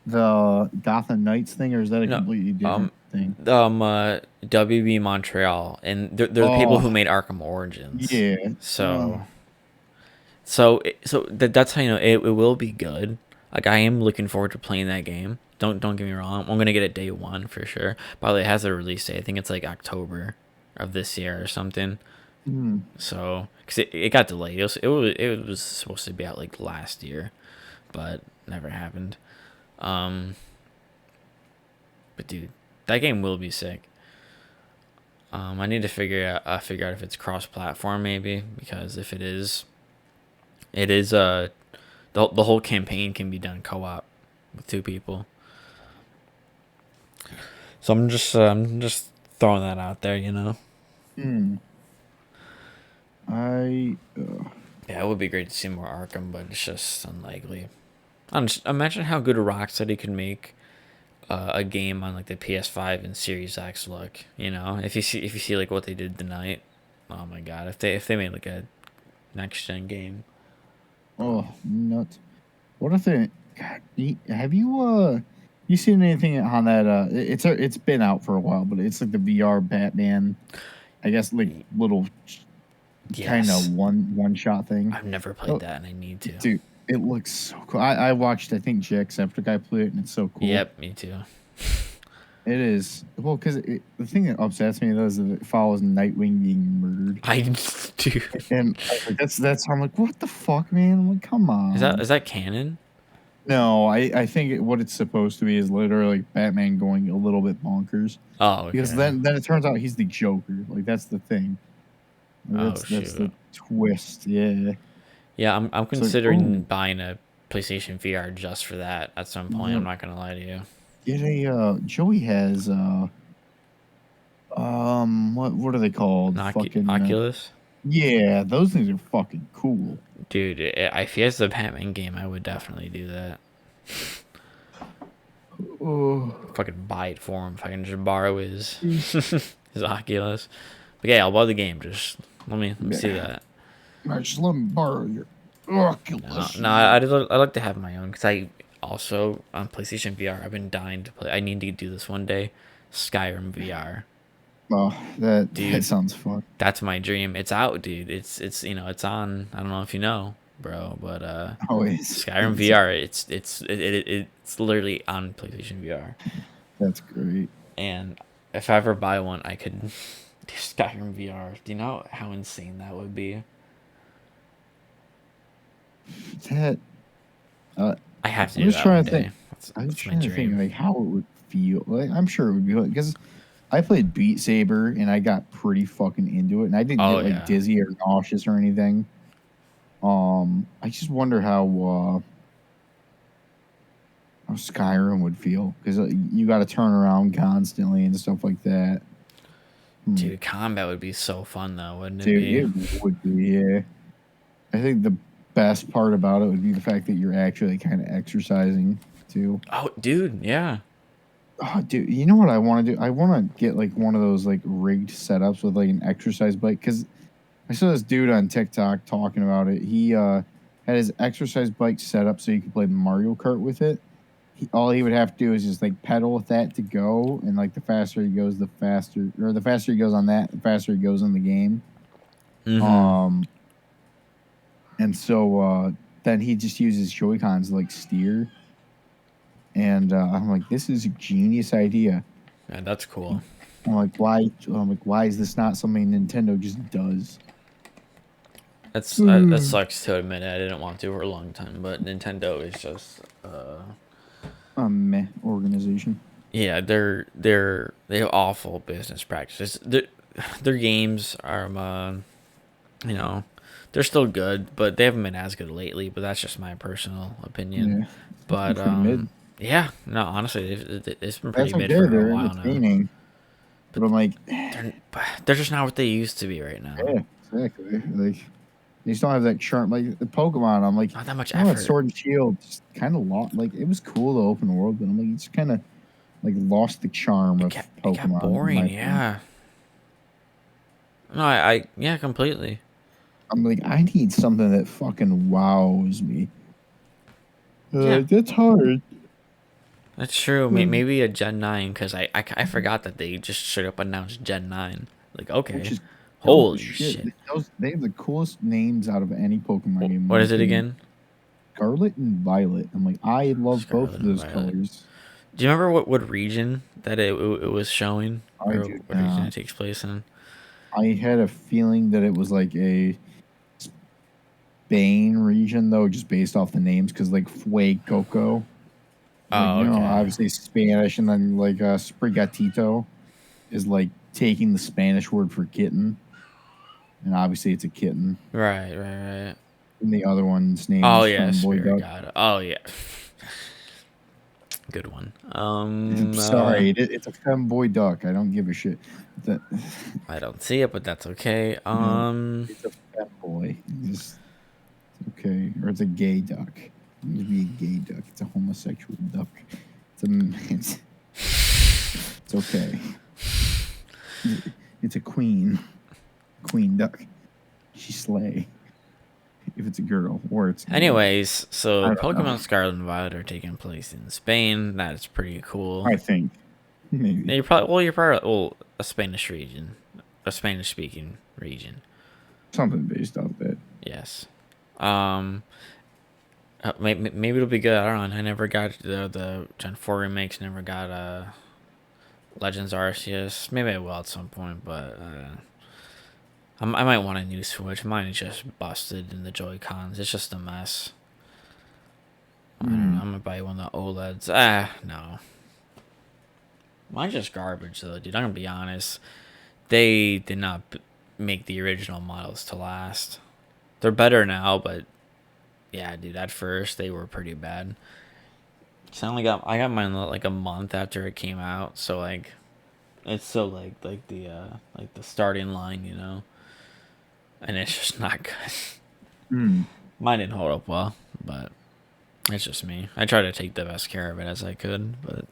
B: the Gotham Knights thing, or is that a completely different thing?
A: WB Montreal, and they're the people who made Arkham Origins.
B: Yeah.
A: So that's how it will be good. Like, I am looking forward to playing that game. Don't get me wrong. I'm gonna get it day one for sure. By the way, it has a release date. I think it's like October of this year or something. So, because it got delayed. It was supposed to be out like last year, but never happened. But dude, that game will be sick. I need to figure out if it's cross-platform maybe, because if it is the whole campaign can be done co-op with 2 people. So I'm just throwing that out there,
B: Yeah,
A: it would be great to see more Arkham, but it's just unlikely. Imagine how good a Rocksteady could make a game on like the PS5 and Series X look. You know, if you see like what they did tonight, oh my god, if they made like a next gen game.
B: Oh, nuts. What if they? God, have you seen anything on that? It's been out for a while, but it's like the VR Batman. I guess like little kind of
A: Yes,
B: one shot thing.
A: I've never played
B: Oh,
A: that and I need to.
B: dude, it looks so cool. I watched, I think Jacksepticeye play it, and it's so cool.
A: Yep, me too.
B: It is well because the thing that upsets me though is that it follows Nightwing being murdered,
A: I do.
B: and like, that's how I'm like, what the fuck, man? I'm like, come on.
A: Is that canon?
B: No, I think what it's supposed to be is literally Batman going a little bit bonkers
A: Oh,
B: because
A: okay.
B: then it turns out he's the Joker. Like that's the thing.
A: Oh
B: That's the
A: shoot.
B: twist. Yeah.
A: Yeah, I'm
B: It's like,
A: considering
B: oh,
A: buying a PlayStation VR just for that at some point. I'm
B: yeah.
A: not gonna lie to you.
B: Get a Joey has what are they called? Fucking
A: Oculus,
B: yeah, those things are fucking cool.
A: dude. If he has the Batman game, I would definitely do that.
B: Oh,
A: Fucking buy it for him if I can just borrow his
B: geez.
A: his Oculus. But yeah, I'll buy the game. Just let me see
B: Yeah.
A: that.
B: Just let me borrow your
A: No,
B: Oculus.
A: no, I like to have my own because I also on PlayStation VR. I've been dying to play. I need to do this one day. Skyrim VR,
B: Oh, that
A: dude.
B: sounds fun.
A: That's my dream. It's out, dude. It's it's on. I don't know if you know, bro, but
B: Oh,
A: Skyrim
B: it's
A: VR. It's literally on PlayStation VR.
B: that's great.
A: And if I ever buy one, I could do Skyrim VR. Do you know how insane that would be?
B: That uh,
A: I have to
B: I'm
A: do
B: just
A: that
B: trying
A: one
B: to think.
A: day.
B: I was
A: That's my
B: trying to think
A: dream.
B: like how it would feel. Like I'm sure it would be like because I played Beat Saber and I got pretty fucking into it, and I didn't
A: Oh
B: get like
A: yeah,
B: dizzy or nauseous or anything. I just wonder how Skyrim would feel because you got to turn around constantly and stuff like that. Hmm.
A: dude, combat would be so fun though, wouldn't it
B: Dude,
A: be?
B: it would be. Yeah, I think the best part about it would be the fact that you're actually kind of exercising too.
A: Oh, dude, yeah.
B: Oh, dude, you know what I want to do? I want to get like one of those like rigged setups with like an exercise bike because I saw this dude on TikTok talking about it. He had his exercise bike set up so you could play Mario Kart with it. All he would have to do is just like pedal with that to go, and like the faster he goes, the faster he goes on that, the faster he goes in the game.
A: Mm-hmm.
B: Um, and so then he just uses Joy Cons to like steer. And I'm like, this is a genius idea.
A: Yeah, that's cool.
B: I'm like, why is this not something Nintendo just does?
A: That sucks to admit. I didn't want to for a long time, but Nintendo is just
B: Meh organization.
A: yeah, they have awful business practices. Their games are you know, they're still good, but they haven't been as good lately. But that's just my personal opinion.
B: Yeah, it's been
A: But
B: pretty mid.
A: yeah, no, honestly, it's been pretty
B: That's
A: mid
B: okay.
A: for a
B: They're
A: while now.
B: entertaining, but
A: But
B: I'm like,
A: they're just not what they used to be right now.
B: yeah, exactly. Like they just don't have that charm. Like the Pokemon, I'm like,
A: Not that much
B: you know,
A: effort.
B: Sword and Shield just kind of lost. Like it was cool to open world, but I'm like, it's kind of like lost the charm of
A: It got
B: Pokemon in my
A: boring.
B: opinion.
A: Yeah. No, yeah, completely.
B: I'm like, I need something that fucking wows me.
A: Yeah,
B: That's hard.
A: that's true.
B: Mm.
A: Maybe a Gen 9 because I forgot that they just straight up announced Gen 9. Like,
B: Which
A: okay.
B: is dope as
A: Holy
B: shit.
A: shit.
B: They have the coolest names out of any Pokemon game, in
A: What
B: my
A: is it
B: opinion.
A: again?
B: Scarlet and Violet. I'm like, I love both
A: Scarlet
B: of
A: and
B: those
A: Violet.
B: colors.
A: Do you remember what region that it was showing?
B: I
A: Or
B: do
A: what region
B: not.
A: it takes place in?
B: I had a feeling that it was like a Spain region, though, just based off the names, because like Fuecoco, like,
A: Oh,
B: you know,
A: okay.
B: obviously Spanish, and then like Sprigatito is like taking the Spanish word for kitten, and obviously it's a kitten.
A: Right.
B: And the other one's name
A: Oh,
B: is
A: yeah,
B: Femboy
A: Spirit
B: Duck.
A: God. Oh, yeah. Good one.
B: Sorry, it's a femboy duck. I don't give a shit. That,
A: I don't see it, but that's okay.
B: no, it's a femboy. Just okay, or it's a gay duck. It would be a gay duck. It's a homosexual duck. It's a It's okay. It's a queen duck. She slay. If it's a girl or it's.
A: Anyways, so
B: I don't know.
A: Pokemon Scarlet and Violet are taking place in Spain. That's pretty cool.
B: I think maybe.
A: Yeah, you're probably a Spanish region, a Spanish speaking region.
B: Something based off that.
A: Yes. Maybe it'll be good. I don't know. I never got the Gen 4 remakes. Never got Legends Arceus. Maybe I will at some point, but I might want a new Switch. Mine is just busted in the Joy-Cons. It's just a mess. I don't know. I'm gonna buy one of the OLEDs. No. Mine's just garbage though, dude. I'm gonna be honest. They did not make the original models to last. They're better now, but yeah, dude. At first, they were pretty bad. I got mine like a month after it came out, so like, it's still like the starting line, you know. And it's just not good. Mine didn't hold up well, but it's just me. I tried to take the best care of it as I could, but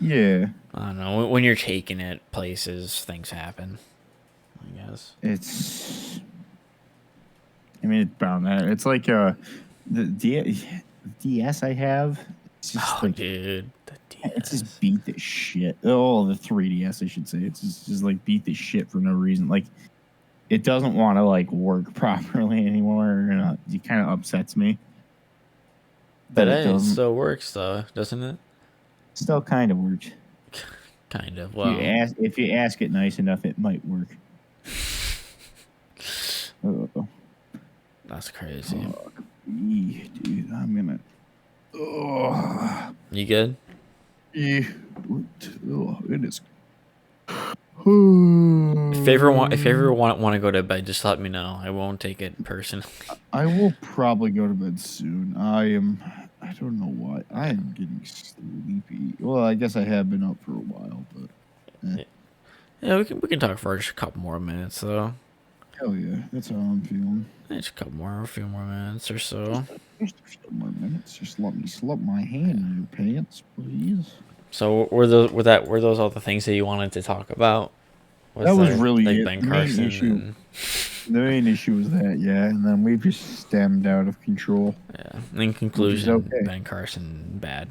B: yeah,
A: I don't know. When you're taking it places, things happen, I guess.
B: I mean, it's bound that. It's like the DS I have. It's just
A: Dude, the DS.
B: It's just beat the shit. Oh, the 3DS, I should say. It's just like beat the shit for no reason. Like, it doesn't want to like work properly anymore. And it kind of upsets me.
A: But it still works though, doesn't it?
B: Still kind of works.
A: Kind of. Well,
B: if you ask it nice enough, it might work.
A: That's crazy.
B: Dude, I'm gonna.
A: You good?
B: Yeah. It is.
A: If you ever want to go to bed, just let me know. I won't take it personally.
B: I will probably go to bed soon. I don't know why. I am getting sleepy. Well, I guess I have been up for a while, but.
A: Yeah, we can talk for just a couple more minutes though.
B: Hell yeah, that's how I'm feeling.
A: Just a few more minutes or so.
B: Just a few more minutes. Just let me slip my hand in your pants, please.
A: So were those all the things that you wanted to talk about?
B: That was really
A: like
B: it.
A: Ben Carson.
B: The main issue was that, yeah, and then we just stemmed out of control.
A: Yeah. In conclusion, Ben Carson bad.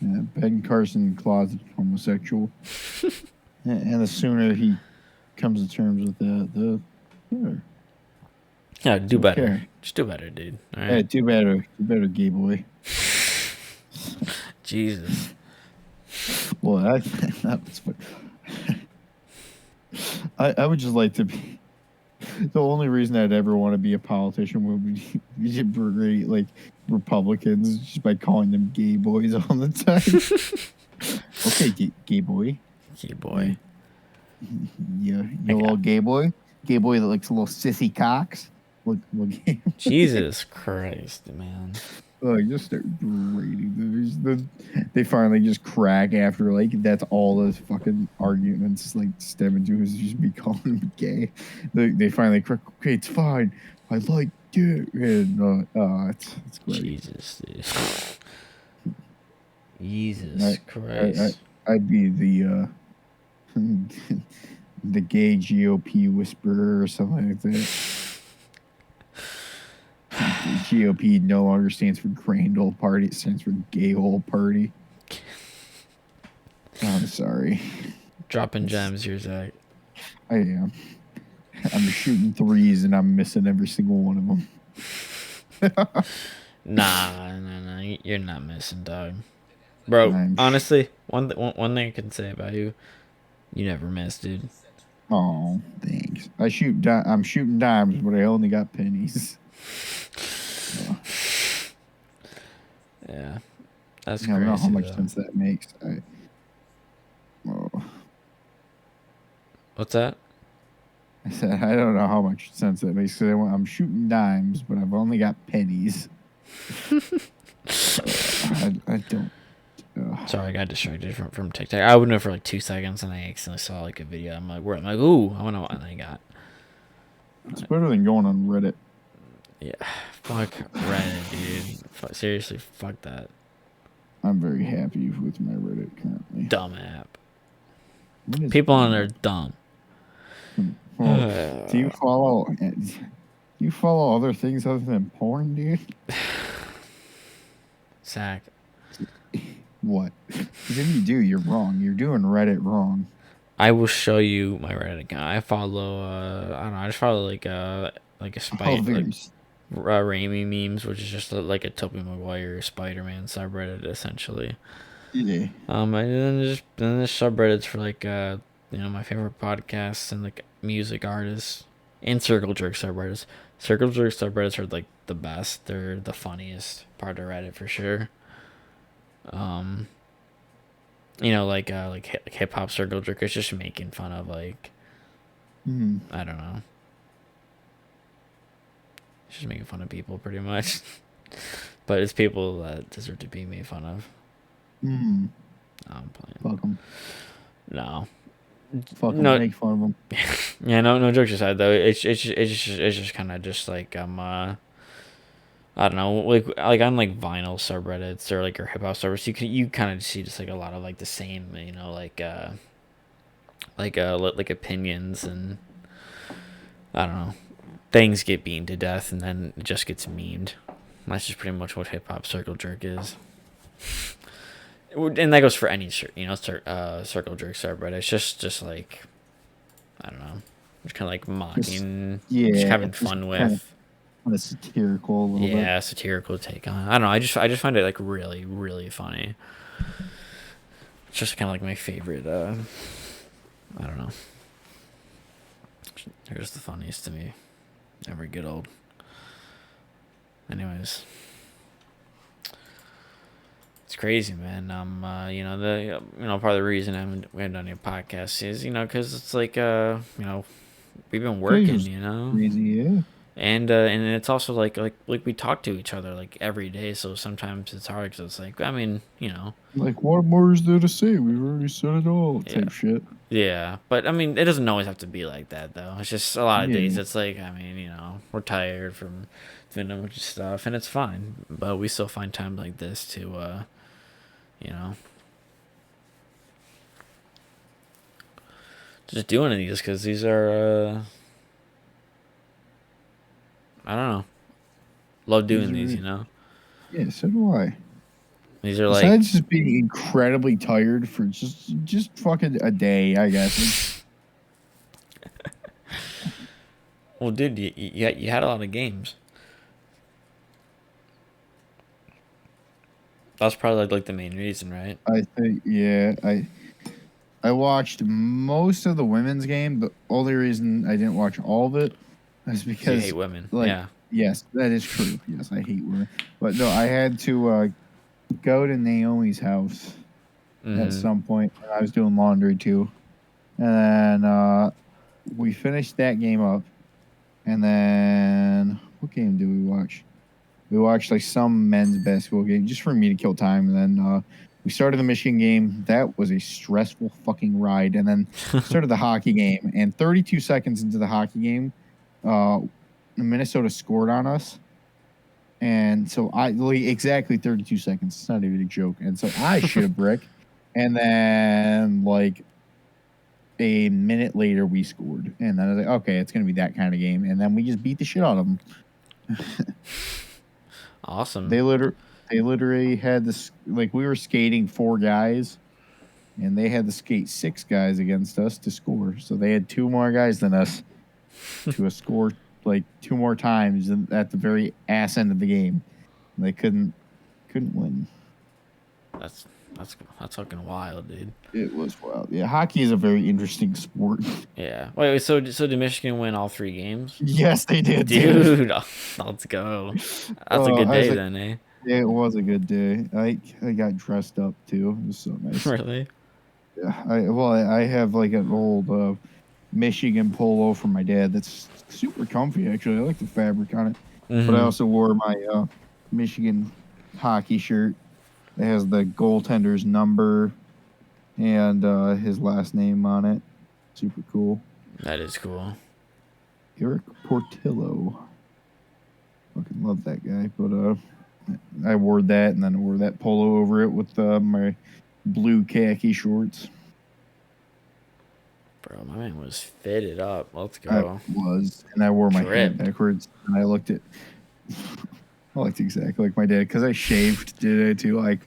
B: Yeah, Ben Carson closet homosexual. And the sooner he comes to terms with that, the better.
A: Yeah, do better. Okay. Just do better, dude. All right.
B: Yeah, do better, gay boy.
A: Jesus.
B: Well, that was fun. I would just like to be. The only reason I'd ever want to be a politician would be to berate like Republicans just by calling them gay boys all the time. Okay, gay boy.
A: Gay boy.
B: Yeah, you little gay boy. Gay boy that likes little sissy cocks. Look
A: Jesus Christ, man.
B: I just start berating them. They finally just crack after like that's all those fucking arguments like stem into is just me calling them gay. They finally crack. Okay, it's fine. I like it, and it's great.
A: Jesus, dude. Jesus Christ.
B: I'd be the the gay GOP whisperer or something like that. GOP no longer stands for Grand Old Party. It stands for Gay Old Party. I'm sorry.
A: Dropping gems here, Zach.
B: I am. I'm shooting threes and I'm missing every single one of them.
A: Nah. You're not missing, dog. Bro, honestly, one thing I can say about you, you never miss, dude.
B: Oh, thanks. I'm shooting dimes, but I only got pennies.
A: Yeah, that's
B: crazy. I don't know how much sense that makes.
A: What's that?
B: I said I don't know how much sense that makes. Cause I'm shooting dimes, but I've only got pennies. I don't.
A: Sorry, I got distracted from TikTok. I went there for like 2 seconds, and I accidentally saw like a video. I'm like, ooh, I wonder what I got.
B: It's better than going on Reddit.
A: Yeah, fuck Reddit, dude. Seriously, fuck that.
B: I'm very happy with my Reddit currently.
A: Dumb app.
B: What is
A: People on there
B: porno?
A: are dumb.
B: Well, do you follow? You follow other things other than porn, dude?
A: Zach,
B: What? Because if you do, you're wrong. You're doing Reddit wrong.
A: I will show you my Reddit account. I follow. I don't know. I just follow like a
B: Oh,
A: spite like
B: very.
A: Raimi memes, which is just like a Tobey Maguire Spider-Man subreddit essentially.
B: Yeah.
A: And then there's subreddits for like my favorite podcasts and like music artists and circle jerk subreddits. Circle jerk subreddits are like the best. They're the funniest part of Reddit for sure. Um, like hip hop circle jerk is just making fun of like
B: Mm.
A: I don't know, it's just making fun of people pretty much. But it's people that deserve to be made fun of.
B: Mm.
A: No, I'm playing.
B: Fuck them.
A: No,
B: Fuck them.
A: no,
B: Make fun of them.
A: yeah, no jokes aside though. It's just kind of just like I don't know, like on like vinyl subreddits or like your hip hop subreddits, you kind of see just like a lot of like the same, like opinions and I don't know, things get beaten to death and then it just gets memed. That's just pretty much what hip hop circle jerk is, and that goes for any circle jerk subreddit. It's just like I don't know, just kind of like
B: Just,
A: mocking, just
B: yeah.
A: having
B: Just
A: fun
B: kind
A: with.
B: of satirical a little bit.
A: Yeah, satirical take on it. I don't know. I just find it like really really funny. It's just kind of like my favorite. I don't know. They're just the funniest to me. Never get old. Anyways, it's crazy, man. Part of the reason we haven't done any podcasts is because it's like we've been working,
B: Schedule's crazy, yeah.
A: and it's also like we talk to each other like every day, so sometimes it's hard because it's like
B: Like, what more is there to say? We've already said it all,
A: yeah.
B: type shit.
A: Yeah, but I mean, it doesn't always have to be like that, though. It's just a lot of days.
B: Yeah.
A: It's like, I mean, we're tired from doing a bunch of stuff, and it's fine. But we still find time like this to, you know, just doing these because these are, I don't know, love doing these.
B: Yeah, so do I.
A: These are like,
B: Besides just being incredibly tired for just fucking a day, I guess.
A: well, dude, you had a lot of games. That's probably like the main reason, right?
B: I think, yeah, I watched most of the women's game. The only reason I didn't watch all of it is
A: Because you
B: because,
A: hate women.
B: like,
A: Yeah.
B: yes, that is true. Yes, I hate women. But no, I had to go to Naomi's house at
A: Mm-hmm.
B: some point. And I was doing laundry too. And then we finished that game up. And then what game did we watch? We watched like some men's basketball game just for me to kill time. And then we started the Michigan game. That was a stressful fucking ride. And then started the hockey game. And 32 seconds into the hockey game, Minnesota scored on us. And so exactly 32 seconds. It's not even a joke. And so I shit a brick. And then like a minute later we scored. And then I was like, okay, it's gonna be that kind of game. And then we just beat the shit out of them.
A: Awesome.
B: They literally had this, like, we were skating 4 guys, and they had to skate 6 guys against us to score. So they had 2 more guys than us to score like 2 more times at the very ass end of the game. And they couldn't win.
A: That's fucking wild, dude.
B: It was wild. Yeah, hockey is a very interesting sport.
A: Yeah. Wait. So did Michigan win all 3 games?
B: Yes, they did,
A: Dude, let's go. That's a good day then, eh?
B: Yeah, it was a good day. I got dressed up too. It was so nice.
A: Really?
B: Yeah. I have like an old Michigan polo from my dad that's super comfy actually. I like the fabric on it.
A: Mm-hmm.
B: But I also wore my Michigan hockey shirt. It has the goaltender's number and his last name on it. Super cool.
A: That is cool.
B: Eric Portillo. Fucking love that guy. But I wore that, and then I wore that polo over it with my blue khaki shorts.
A: Bro, my man was fitted up. Let's
B: I
A: go.
B: was, and I wore my hair
A: Drip.
B: backwards, and I looked exactly like my dad because I shaved. Did I too? I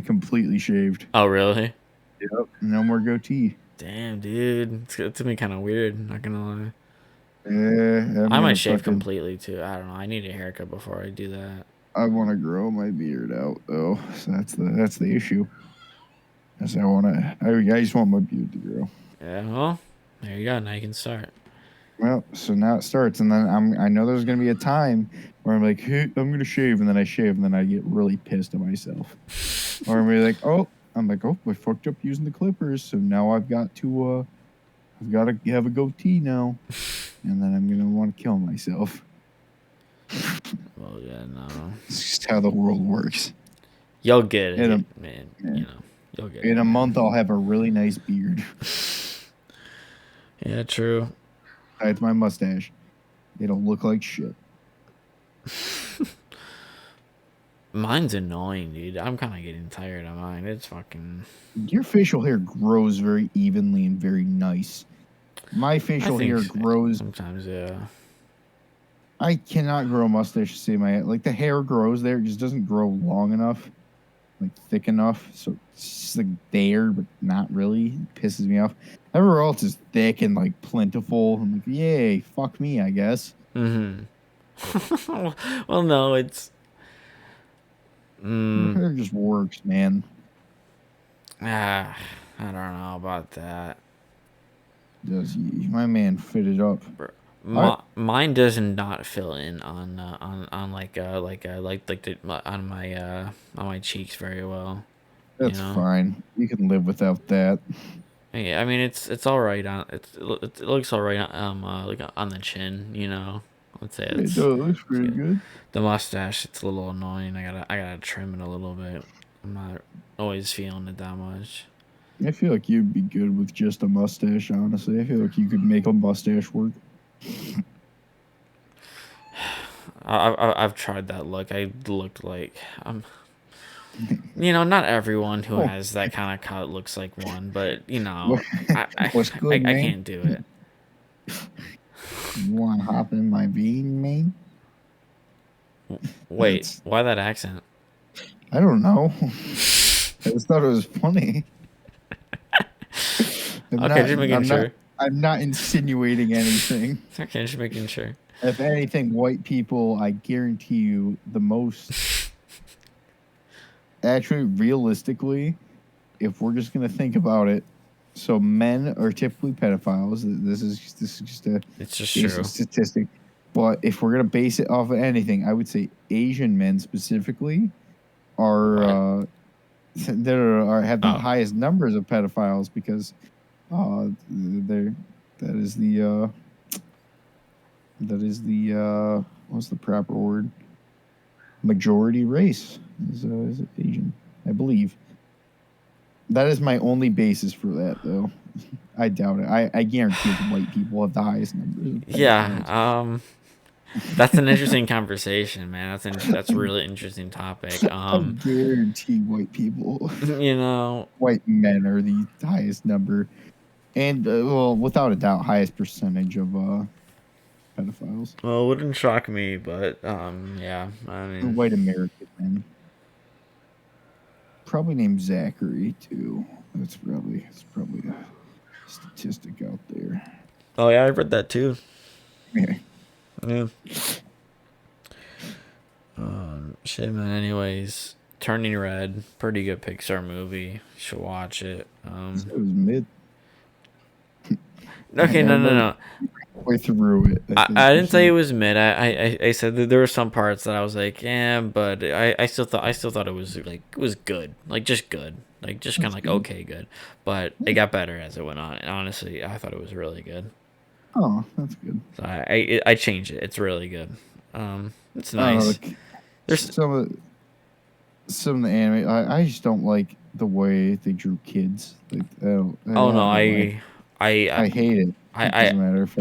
B: completely shaved.
A: Oh, really?
B: Yep. No more goatee.
A: Damn, dude. It's gonna be kind of weird. Not gonna lie.
B: Yeah, I'm
A: I might
B: gonna
A: shave
B: fucking.
A: completely too. I don't know. I need a haircut before I do that.
B: I want to grow my beard out though, so that's the issue. Is I just want my beard to grow.
A: Yeah, well, there you go. Now you can start.
B: Well, so now it starts, and then I know there's gonna be a time where I'm like, hey, I'm gonna shave, and then I shave, and then I get really pissed at myself. Or I'm really like, oh, I fucked up using the clippers, so now I've got to have a goatee now, and then I'm gonna want to kill myself.
A: Well, yeah, no.
B: It's just how the world works.
A: You'll get
B: In
A: it,
B: a,
A: man.
B: yeah.
A: You know, you'll get it.
B: In a
A: Man.
B: month, I'll have a really nice beard.
A: Yeah, true.
B: Besides my mustache, it'll look like shit.
A: Mine's annoying, dude. I'm kind of getting tired of mine. It's fucking.
B: Your facial hair grows very evenly and very nice. My facial hair grows.
A: Sometimes, yeah.
B: I cannot grow a mustache to save my head. Like the hair grows there, it just doesn't grow long enough, like thick enough. So it's just like there, but not really. It pisses me off. Everywhere else is thick and like plentiful. I'm like, yay, fuck me, I guess.
A: Mm-hmm. Well, no, it's.
B: Your hair just works, man.
A: I don't know about that.
B: Does he? My man fitted up.
A: Mine does not fill in on on my cheeks very well.
B: That's fine. You can live without that.
A: Yeah, I mean it's all right on it looks all right like on the chin, you know. Let's say
B: It looks pretty good.
A: The mustache, it's a little annoying. I gotta trim it a little bit. I'm not always feeling it that much.
B: I feel like you'd be good with just a mustache, honestly. I feel like you could make a mustache work.
A: I've tried that look. I looked like you know, not everyone who has that kind of cut looks like one, but you know, I can't do it.
B: You want to hop in my vein, man?
A: Wait, why that accent?
B: I don't know. I just thought it was funny.
A: Just making sure.
B: I'm not insinuating anything.
A: Okay, just making sure.
B: If anything, white people, I guarantee you, the most. Actually, realistically, if we're just gonna think about it, so men are typically pedophiles. This is just a basic statistic. But if we're gonna base it off of anything, I would say Asian men specifically are have the highest numbers of pedophiles because that is the what's the proper word? Majority race is Asian, I believe. That is my only basis for that, though. I doubt it. I guarantee the white people have the highest numbers.
A: Yeah, that's an interesting conversation, man. That's a really interesting topic.
B: I guarantee white people,
A: you know,
B: white men are the highest number, and well, without a doubt, highest percentage of pedophiles.
A: Well, it wouldn't shock me, but yeah, I mean,
B: white American men, probably named Zachary too. That's probably a statistic out there.
A: Oh yeah, I read that too.
B: Yeah.
A: Yeah. Shit, man. Anyways, Turning Red, pretty good Pixar movie. You should watch it.
B: It was mid.
A: Okay, no.
B: Way through it.
A: I didn't say it was mid. I said that there were some parts that I was like, yeah, but I still thought it was like it was good, like just good, like just kind of like okay good, but it got better as it went on. And honestly, I thought it was really good.
B: Oh, that's good.
A: So I changed it. It's really good. It's nice.
B: There's some of the anime. I just don't like the way they drew kids. Like, I hate it. Doesn't matter if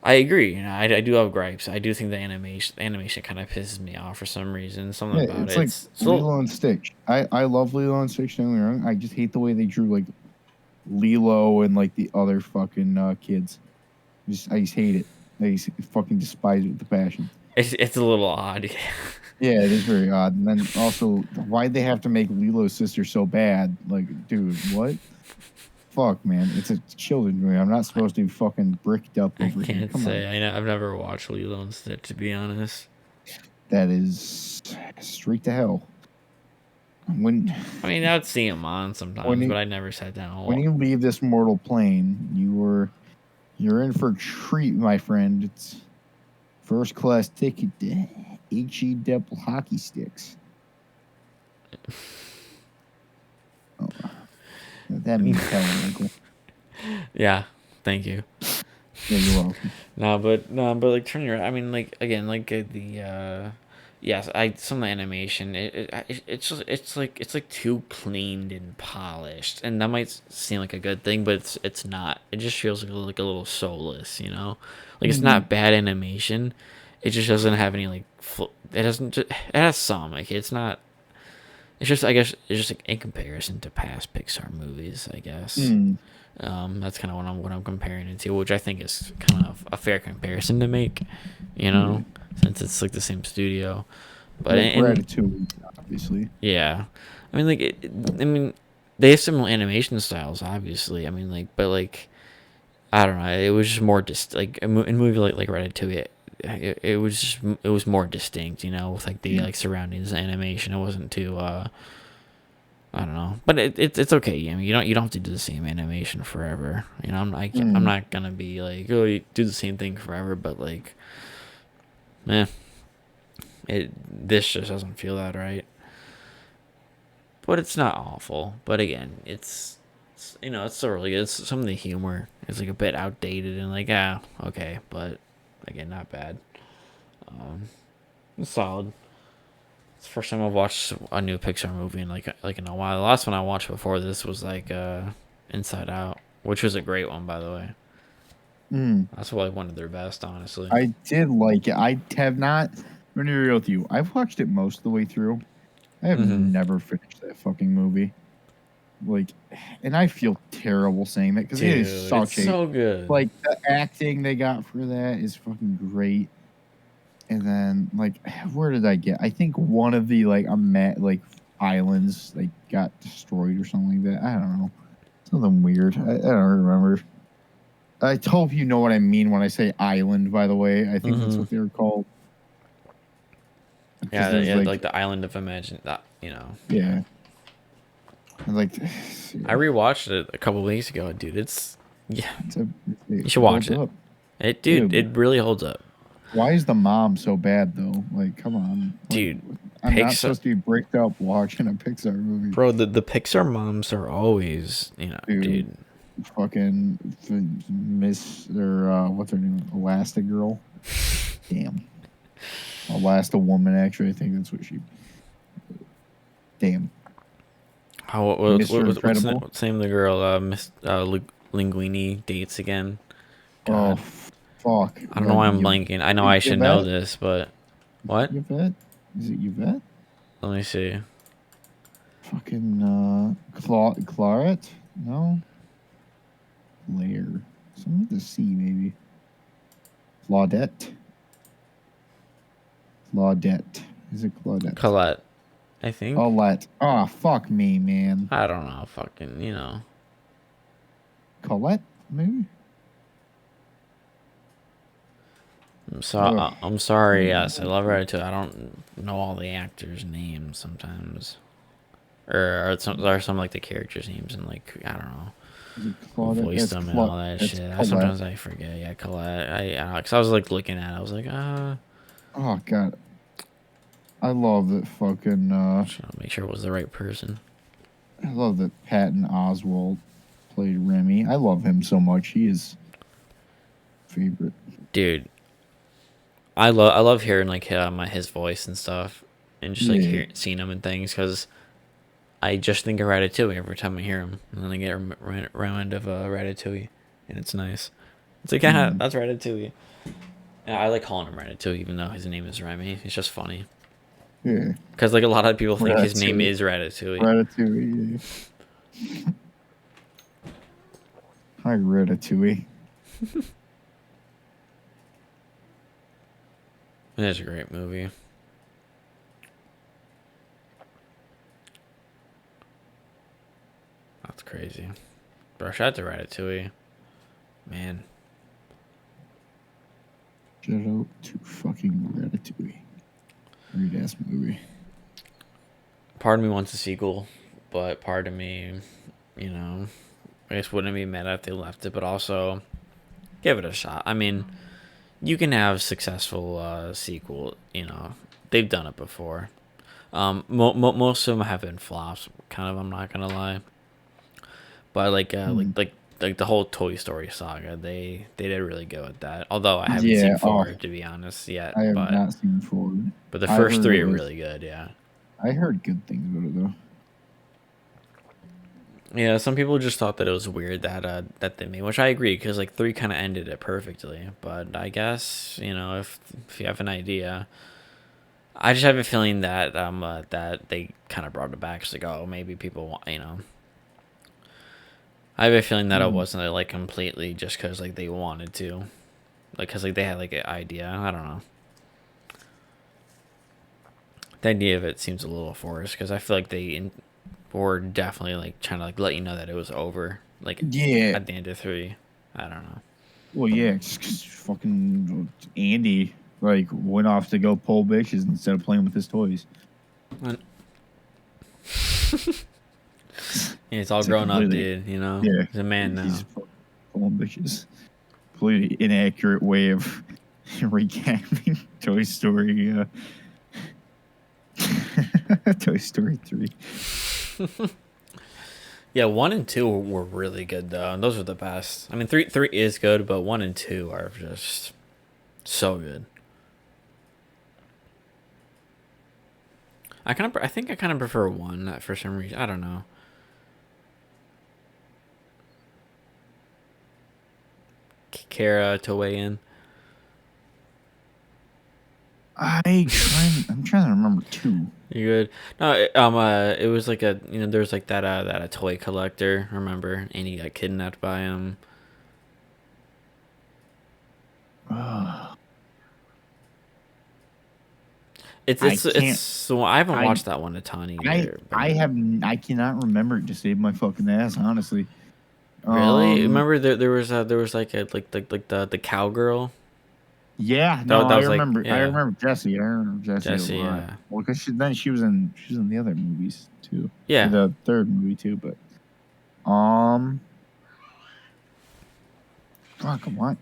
A: I agree. You know, I do have gripes. I do think the animation kind of pisses me off for some reason. Something about
B: it's like Lilo and Stitch. I love Lilo and Stitch. Don't get me wrong. I just hate the way they drew like Lilo and like the other fucking kids. I just hate it. I just fucking despise it with the passion.
A: It's a little odd.
B: Yeah, it is very odd. And then also, why'd they have to make Lilo's sister so bad? Like, dude, what? Fuck, man. It's a children's movie. I'm not supposed to be fucking bricked up
A: I
B: over here.
A: can't
B: Come
A: say.
B: on.
A: I know I've never watched Lilo and Stitch, to be honest.
B: That is straight to hell. When
A: I mean, I would see them on sometimes, but I never sat down and
B: when
A: watched.
B: you leave this mortal plane, you're in for a treat, my friend. It's first class ticket to HE Depple hockey sticks. Oh, that means hell, Michael.
A: Yeah, thank you.
B: Yeah, you're welcome.
A: No, but like turn your. I mean, like again, like yes, some of the animation. It's like too cleaned and polished, and that might seem like a good thing, but it's not. It just feels like a little soulless, you know. Like it's not bad animation. It just doesn't have any like. It doesn't. It has some like it's not. It's just I guess it's just like in comparison to past Pixar movies, I guess. That's kind of what I'm comparing it to, which I think is kind of a fair comparison to make, you know, since it's like the same studio. But
B: like Ratatouille, obviously.
A: yeah, I mean I mean they have similar animation styles, obviously. I mean but like I don't know, it was just more like in a movie like Ratatouille. It was more distinct, you know, with like the like surroundings animation. It wasn't too I don't know, but it's okay. I mean, you don't have to do the same animation forever. You know, I'm not gonna be like, oh, you do the same thing forever. But like, this just doesn't feel that right. But it's not awful. But again, it's you know, it's still really good. Some of the humor is like a bit outdated and like, okay, but again, not bad. It's solid. It's the first time I've watched a new Pixar movie in like in a while. The last one I watched before this was like Inside Out, which was a great one, by the way. That's like one of their best, honestly.
B: I did like it. I have not. I'm gonna be real with you. I've watched it most of the way through. I have never finished that fucking movie. Like, and I feel terrible saying that because it is such
A: so good.
B: Like the acting they got for that is fucking great. And then like, where did I get? I think one of the like islands like got destroyed or something like that. I don't know. Something weird. I don't remember. I hope you know what I mean when I say island. By the way, I think that's what they were called.
A: Yeah, like the island of imagine that, you know.
B: Yeah. Like,
A: I rewatched it a couple weeks ago, dude. You should watch it. It really holds up.
B: Why is the mom so bad though? Like, come on,
A: dude.
B: I'm not supposed to be bricked up watching a Pixar movie,
A: bro. The Pixar moms are always, you know, dude.
B: Fucking Miss or what's her name? Elastigirl. Damn. Woman. Actually, I think that's what she. Damn.
A: What's the name of the girl? Miss Linguini dates again. God.
B: Oh, fuck.
A: I don't know why I'm blanking. I know I should know this, but what?
B: Yvette? Is it Yvette?
A: Let me see.
B: Fucking Claret? No. Claire. Something with a C, maybe. Claudette. Is it Claudette?
A: Colette, I think.
B: Colette. Oh, fuck me, man.
A: I don't know. Fucking, you know.
B: Colette, maybe?
A: I'm sorry. Yes, I love her too. I don't know all the actors' names sometimes, or some like the characters' names and like I don't know. Who voiced them and all that shit. Sometimes I forget. Yeah, Colette. Because I was like looking at it. I was like,
B: Oh, God. I love that fucking.
A: Make sure it was the right person.
B: I love that Patton Oswalt played Remy. I love him so much. He is favorite.
A: Dude. I love hearing like his voice and stuff, and just like seeing him and things because I just think of Ratatouille every time I hear him, and then I get reminded of Ratatouille, and it's nice. It's like that's Ratatouille. And I like calling him Ratatouille, even though his name is Remy. It's just funny.
B: Yeah.
A: Because like a lot of people think his name is Ratatouille.
B: Ratatouille. Yeah. Hi, Ratatouille.
A: It is a great movie. That's crazy. Bro, shout out to Ratatouille. Man.
B: Shout out to fucking Ratatouille. Great ass movie.
A: Part of me wants a sequel, but part of me, I guess wouldn't be mad if they left it, but also give it a shot. I mean, you can have successful sequel, they've done it before. Most of them have been flops, kind of, I'm not gonna lie. But like the whole Toy Story saga, they did really good with that. Although I haven't seen
B: Yeah. Oh,
A: 4 to be honest yet,
B: I have
A: but
B: not seen 4.
A: the
B: I
A: first
B: heard
A: 3
B: it
A: are
B: was.
A: really good. Yeah.
B: I heard good things about it though.
A: Yeah, some people just thought that it was weird that they made, which I agree because like 3 kind of ended it perfectly. But I guess if you have an idea, I just have a feeling that that they kind of brought it back. It's like, oh, maybe people want. I have a feeling that it
B: Mm.
A: wasn't like completely just because like they wanted to, like because like they had like an idea. I don't know. The idea of it seems a little forced because I feel like were definitely like trying to like let you know that it was over, like
B: Yeah.
A: at the end of 3. I don't know.
B: Well, yeah. 'Cause fucking Andy like went off to go pull bitches instead of playing with his toys.
A: Yeah, it's all
B: It's
A: grown up,
B: completely.
A: dude.
B: Yeah.
A: He's a man
B: He's
A: now.
B: pulling bitches. Completely inaccurate way of recapping Toy Story. Toy Story 3.
A: Yeah, 1 and 2 were really good though, and those are the best. I mean, three is good, but 1 and 2 are just so good. I think I kind of prefer 1 for some reason. I don't know. Kara to weigh in.
B: I'm trying to remember 2.
A: You good? No, it was like there was like that a toy collector. Remember, and he got kidnapped by him. It's
B: I
A: it's it's.
B: can't.
A: So I haven't
B: I
A: watched that one a ton
B: I
A: either. But
B: I cannot remember it to save my fucking ass. Honestly.
A: really,
B: Um.
A: remember there was like a like the cowgirl.
B: Yeah. No.
A: That
B: I
A: was like,
B: remember. I
A: yeah,
B: remember Jessie. I remember Jessie a
A: Jesse.
B: lot.
A: Yeah,
B: Well, because she was in the other movies too. Or
A: yeah.
B: the third movie too. But fuck. What?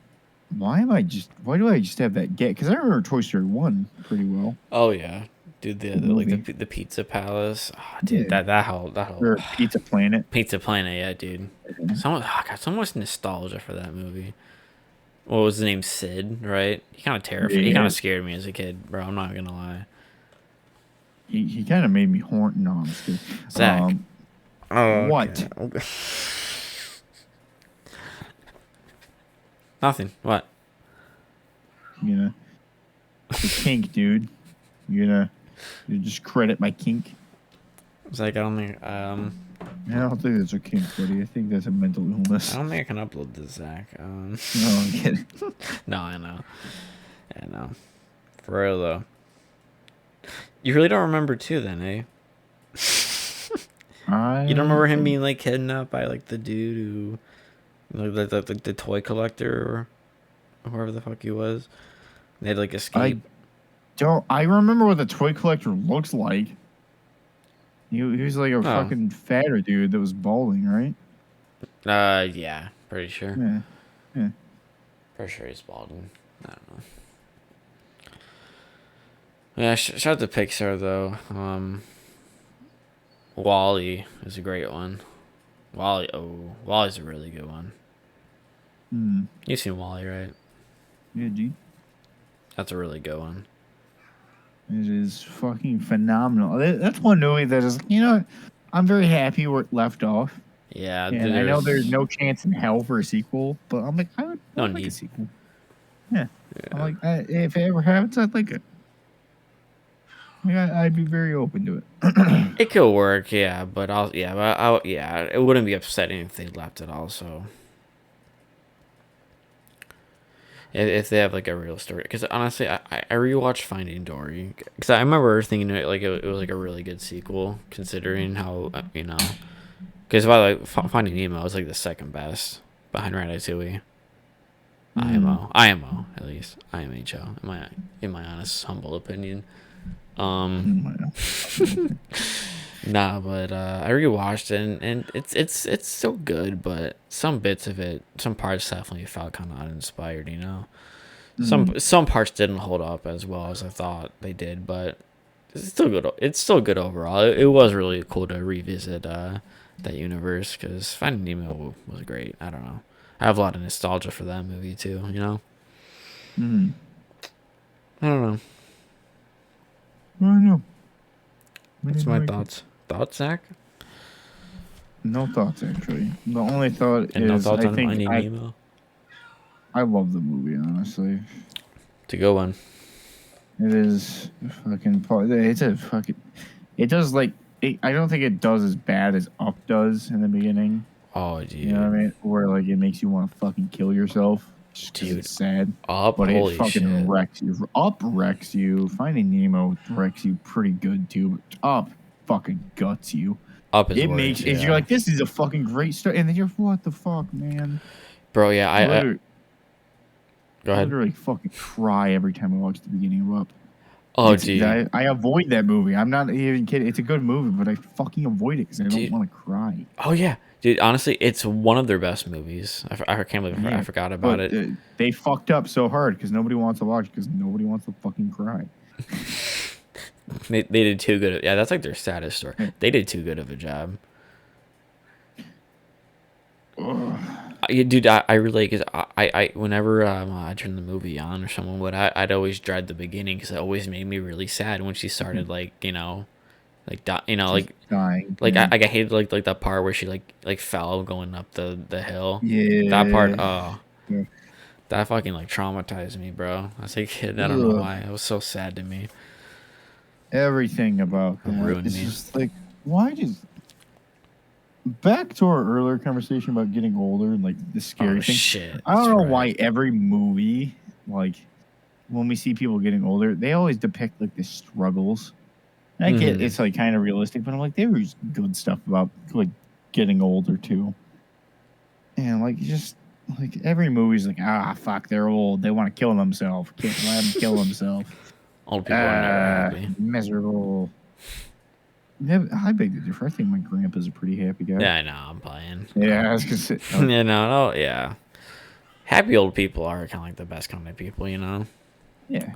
B: Why am I just? Why do I just have that get? Because I remember Toy Story 1 pretty well.
A: Oh yeah, dude.
B: The movie.
A: The Pizza Palace. Oh, dude,
B: Yeah.
A: that whole
B: Or Pizza Planet.
A: Pizza Planet. Yeah, dude.
B: Yeah.
A: So much nostalgia for that movie. What was his name? Sid, right? He kind of terrified. He kind
B: Yeah.
A: of scared me as a kid, bro. I'm not gonna lie.
B: He kind of made me horn. No, I'm just kidding.
A: Zach. Oh,
B: What?
A: okay. Nothing. What?
B: You know, the kink, dude. You just credit my kink.
A: Zach, I don't think
B: I don't think that's a kink, buddy. I think that's a mental illness.
A: I don't think I can upload this, Zach.
B: No, I'm kidding.
A: No, I know. I know. For real though. You really don't remember too, then, eh? You don't remember him being like kidnapped by like the dude who, like the toy collector or whoever the fuck he was. They had like escape.
B: I remember what the toy collector looks like. He was like a fucking fatter dude that was balding, right?
A: Yeah, pretty sure.
B: Yeah.
A: Pretty sure he's balding. I don't know. Yeah, shout out to Pixar though. Wall-E is a great one. Wall-E's a really good one. You've seen Wall-E, right?
B: Yeah, dude.
A: That's a really good one.
B: It is fucking phenomenal. That's one movie that is, I'm very happy where it left off.
A: Yeah,
B: And I know there's no chance in hell for a sequel, but I'm like, I would like a sequel. Yeah. I'm like, if it ever happens, I'd like it. I'd be very open to it.
A: It could work, yeah, but it wouldn't be upsetting if they left it also. if they have like a real story. Because honestly, I rewatched Finding Dory because I remember thinking it was like a really good sequel considering how because by like Finding Nemo was like the second best behind Ratatouille.
B: Mm.
A: IMO at least IMHO in my honest humble opinion. Um, Nah, but I rewatched it and it's still good, but some bits of it, some parts definitely felt kind of uninspired.
B: Mm.
A: Some parts didn't hold up as well as I thought they did, but it's still good. It's still good overall. It was really cool to revisit that universe because Finding Nemo was great. I don't know. I have a lot of nostalgia for that movie too.
B: Mm.
A: I don't know.
B: I know. We
A: What's
B: didn't
A: my
B: like it.
A: thoughts? Thoughts, Zach?
B: No thoughts actually. The only thought
A: And no
B: is
A: thoughts
B: I
A: on
B: think
A: Finding Nemo?
B: I love the movie honestly.
A: To go on.
B: It is fucking. It's a fucking. It does like. I don't think it does as bad as Up does in the beginning.
A: Oh,
B: You know what I
A: dude.
B: mean? Where like it makes you want to fucking kill yourself just because
A: Dude,
B: it's sad.
A: Up,
B: But it
A: holy
B: fucking
A: shit.
B: wrecks you. Up wrecks you. Finding Nemo wrecks you pretty good too. But Up fucking guts you.
A: Up is
B: It makes
A: worse,
B: it. You're
A: yeah.
B: like, this is a fucking great start, and then you're, what the fuck, man?
A: Bro, yeah,
B: Literally,
A: go ahead.
B: literally fucking cry every time I watch the beginning of Up.
A: Oh, dude.
B: I avoid that movie. I'm not even kidding. It's a good movie, but I fucking avoid it because I don't
A: Dude.
B: want to cry.
A: Oh, yeah. Dude, honestly, it's one of their best movies. I can't believe I
B: Yeah,
A: forgot about
B: but
A: it.
B: they fucked up so hard because nobody wants to watch because nobody wants to fucking cry.
A: They did too good. Yeah, that's like their saddest story.
B: Yeah.
A: They did too good of a job.
B: Ugh.
A: Dude, I really, because whenever I turned the movie on or someone would, I'd always dread the beginning because it always made me really sad when she started, like,
B: Just dying.
A: I hated like that part where she like fell going up the hill. That part,
B: Yeah.
A: oh,
B: Yeah.
A: that fucking like traumatized me, bro. As a kid, I don't know
B: Ugh.
A: why. It was so sad to me.
B: Everything about
A: It
B: that
A: ruined
B: is
A: me.
B: just like, why does back to our earlier conversation about getting older and like the scary
A: Oh
B: thing.
A: shit,
B: I don't
A: that's
B: know
A: right.
B: why every movie, like when we see people getting older, they always depict like the struggles. And I get
A: Mhm.
B: it's like kind of realistic, but I'm like, there was good stuff about like getting older too. And like just like every movie's like, ah, fuck, they're old. They want to kill themselves. Can't let them kill themselves.
A: Old people are never happy.
B: Miserable. Yeah, I beg to differ. I think my grandpa's a pretty happy guy.
A: Yeah, I know. I'm playing.
B: Yeah, I was gonna say.
A: Yeah, no, yeah. Happy old people are kind of like the best kind of people.
B: Yeah.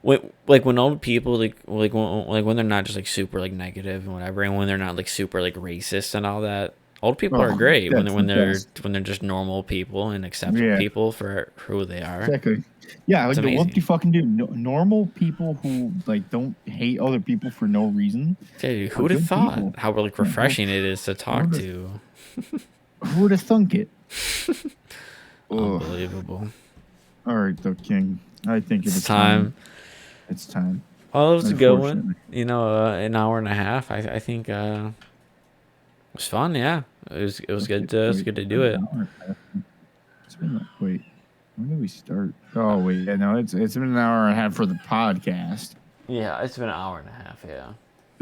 A: When old people when they're not just like super like negative and whatever, and when they're not like super like racist and all that, old people are
B: Oh,
A: great when
B: that's
A: they're
B: the
A: when they're
B: best.
A: when they're just normal people and accepting
B: Yeah,
A: people for who they are.
B: exactly. Yeah,
A: It's
B: like the what do
A: amazing.
B: you fucking do? No, normal people who like don't hate other people for no reason
A: Dude,
B: are
A: who would have
B: good
A: thought
B: people.
A: how like
B: Yeah,
A: refreshing it is to talk to?
B: who would have thunk it? Ugh.
A: Unbelievable.
B: All right, though, King. I think it
A: It's
B: is time.
A: time.
B: It's time.
A: Oh, it was a good one.
B: Unfortunately.
A: An hour and a half. I think it was fun. Yeah, it was good to
B: Wait,
A: do
B: an
A: it.
B: hour and a half. It's been wait. When did we start? Oh wait, yeah, no, it's been an hour and a half for the podcast.
A: Yeah, it's been an hour and a half. Yeah.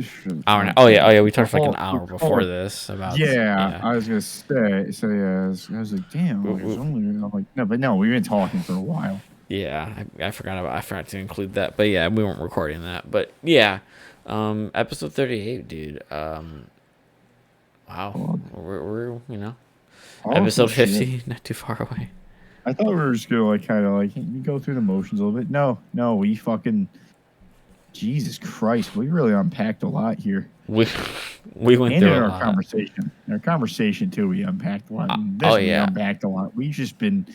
B: For the
A: Hour and oh yeah,
B: podcast.
A: we talked for like an hour before this about
B: Yeah,
A: yeah.
B: I was gonna say. So yeah, I was like, damn,
A: We-
B: like, it's
A: we-
B: only. I'm like, no, but no, we've been talking for a while.
A: Yeah, I forgot to include that, but yeah, we weren't recording that, but yeah, episode 38, dude. Wow,
B: Well,
A: we're
B: awesome
A: episode
B: shit.
A: 50, not too far away.
B: I thought we were just gonna like kind of like go through the motions a little bit. No, no, we fucking Jesus Christ, we really unpacked a lot here.
A: We we went
B: And in
A: through a
B: our
A: lot.
B: conversation too, we unpacked a lot. And
A: Oh
B: this we
A: yeah,
B: unpacked a lot. We've just been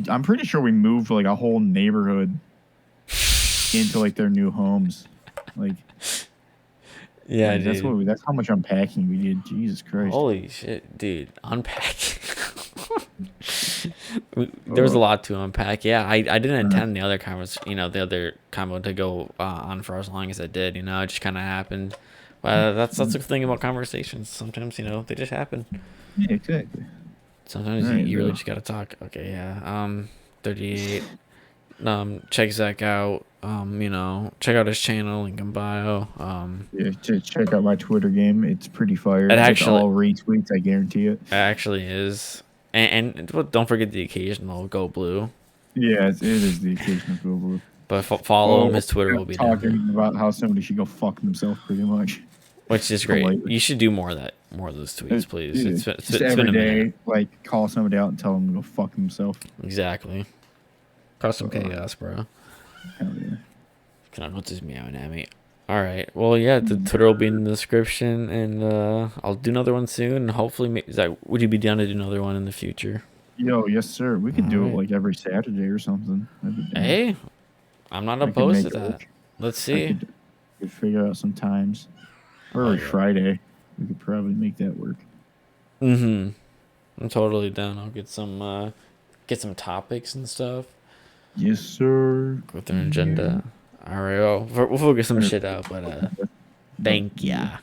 B: I'm pretty sure we moved like a whole neighborhood into like their new homes. Like,
A: yeah, dude.
B: that's how much unpacking we did. Jesus Christ.
A: Holy shit, dude. Unpack. There was a lot to unpack. Yeah, I didn't intend the other the other combo to go on for as long as it did. It just kind of happened. That's the thing about conversations. Sometimes they just happen.
B: Yeah, exactly.
A: Sometimes
B: All right,
A: you really
B: though.
A: just gotta talk. Okay, yeah. 38. Check Zach out. Check out his channel, link in bio.
B: Yeah, check out my Twitter game. It's pretty
A: It
B: fire. It's
A: actually
B: all retweets. I guarantee it.
A: it actually is. And well, don't forget the occasional Go Blue.
B: Yeah, it is the occasional Go Blue.
A: But follow him.
B: Oh,
A: His Twitter will be down there,
B: talking about how somebody should go fuck themselves, pretty much.
A: which is great.
B: Politely.
A: You should do more of that, more of those tweets, please.
B: Yeah, just
A: It's been
B: every
A: a minute.
B: day, like call somebody out and tell them to go fuck themselves.
A: Exactly. Cause some
B: Uh,
A: chaos, bro.
B: Hell yeah.
A: Can I not just meowing at me? All right. Well, yeah, the Twitter will be in the description, and I'll do another one soon. And hopefully, Zach, would you be down to do another one in the future?
B: Yo, yes, sir. We could
A: All
B: do it
A: right.
B: like every Saturday or something. I'd be down.
A: Hey, I'm not
B: I could
A: opposed to
B: make it
A: that.
B: work.
A: Let's
B: I
A: see.
B: could figure out some times. Or
A: Oh
B: every
A: yeah.
B: Friday. We could probably make that work.
A: I'm totally down. I'll get some topics and stuff
B: Yes, sir.
A: with an agenda. All right. Well, we'll figure some shit out. But thank ya.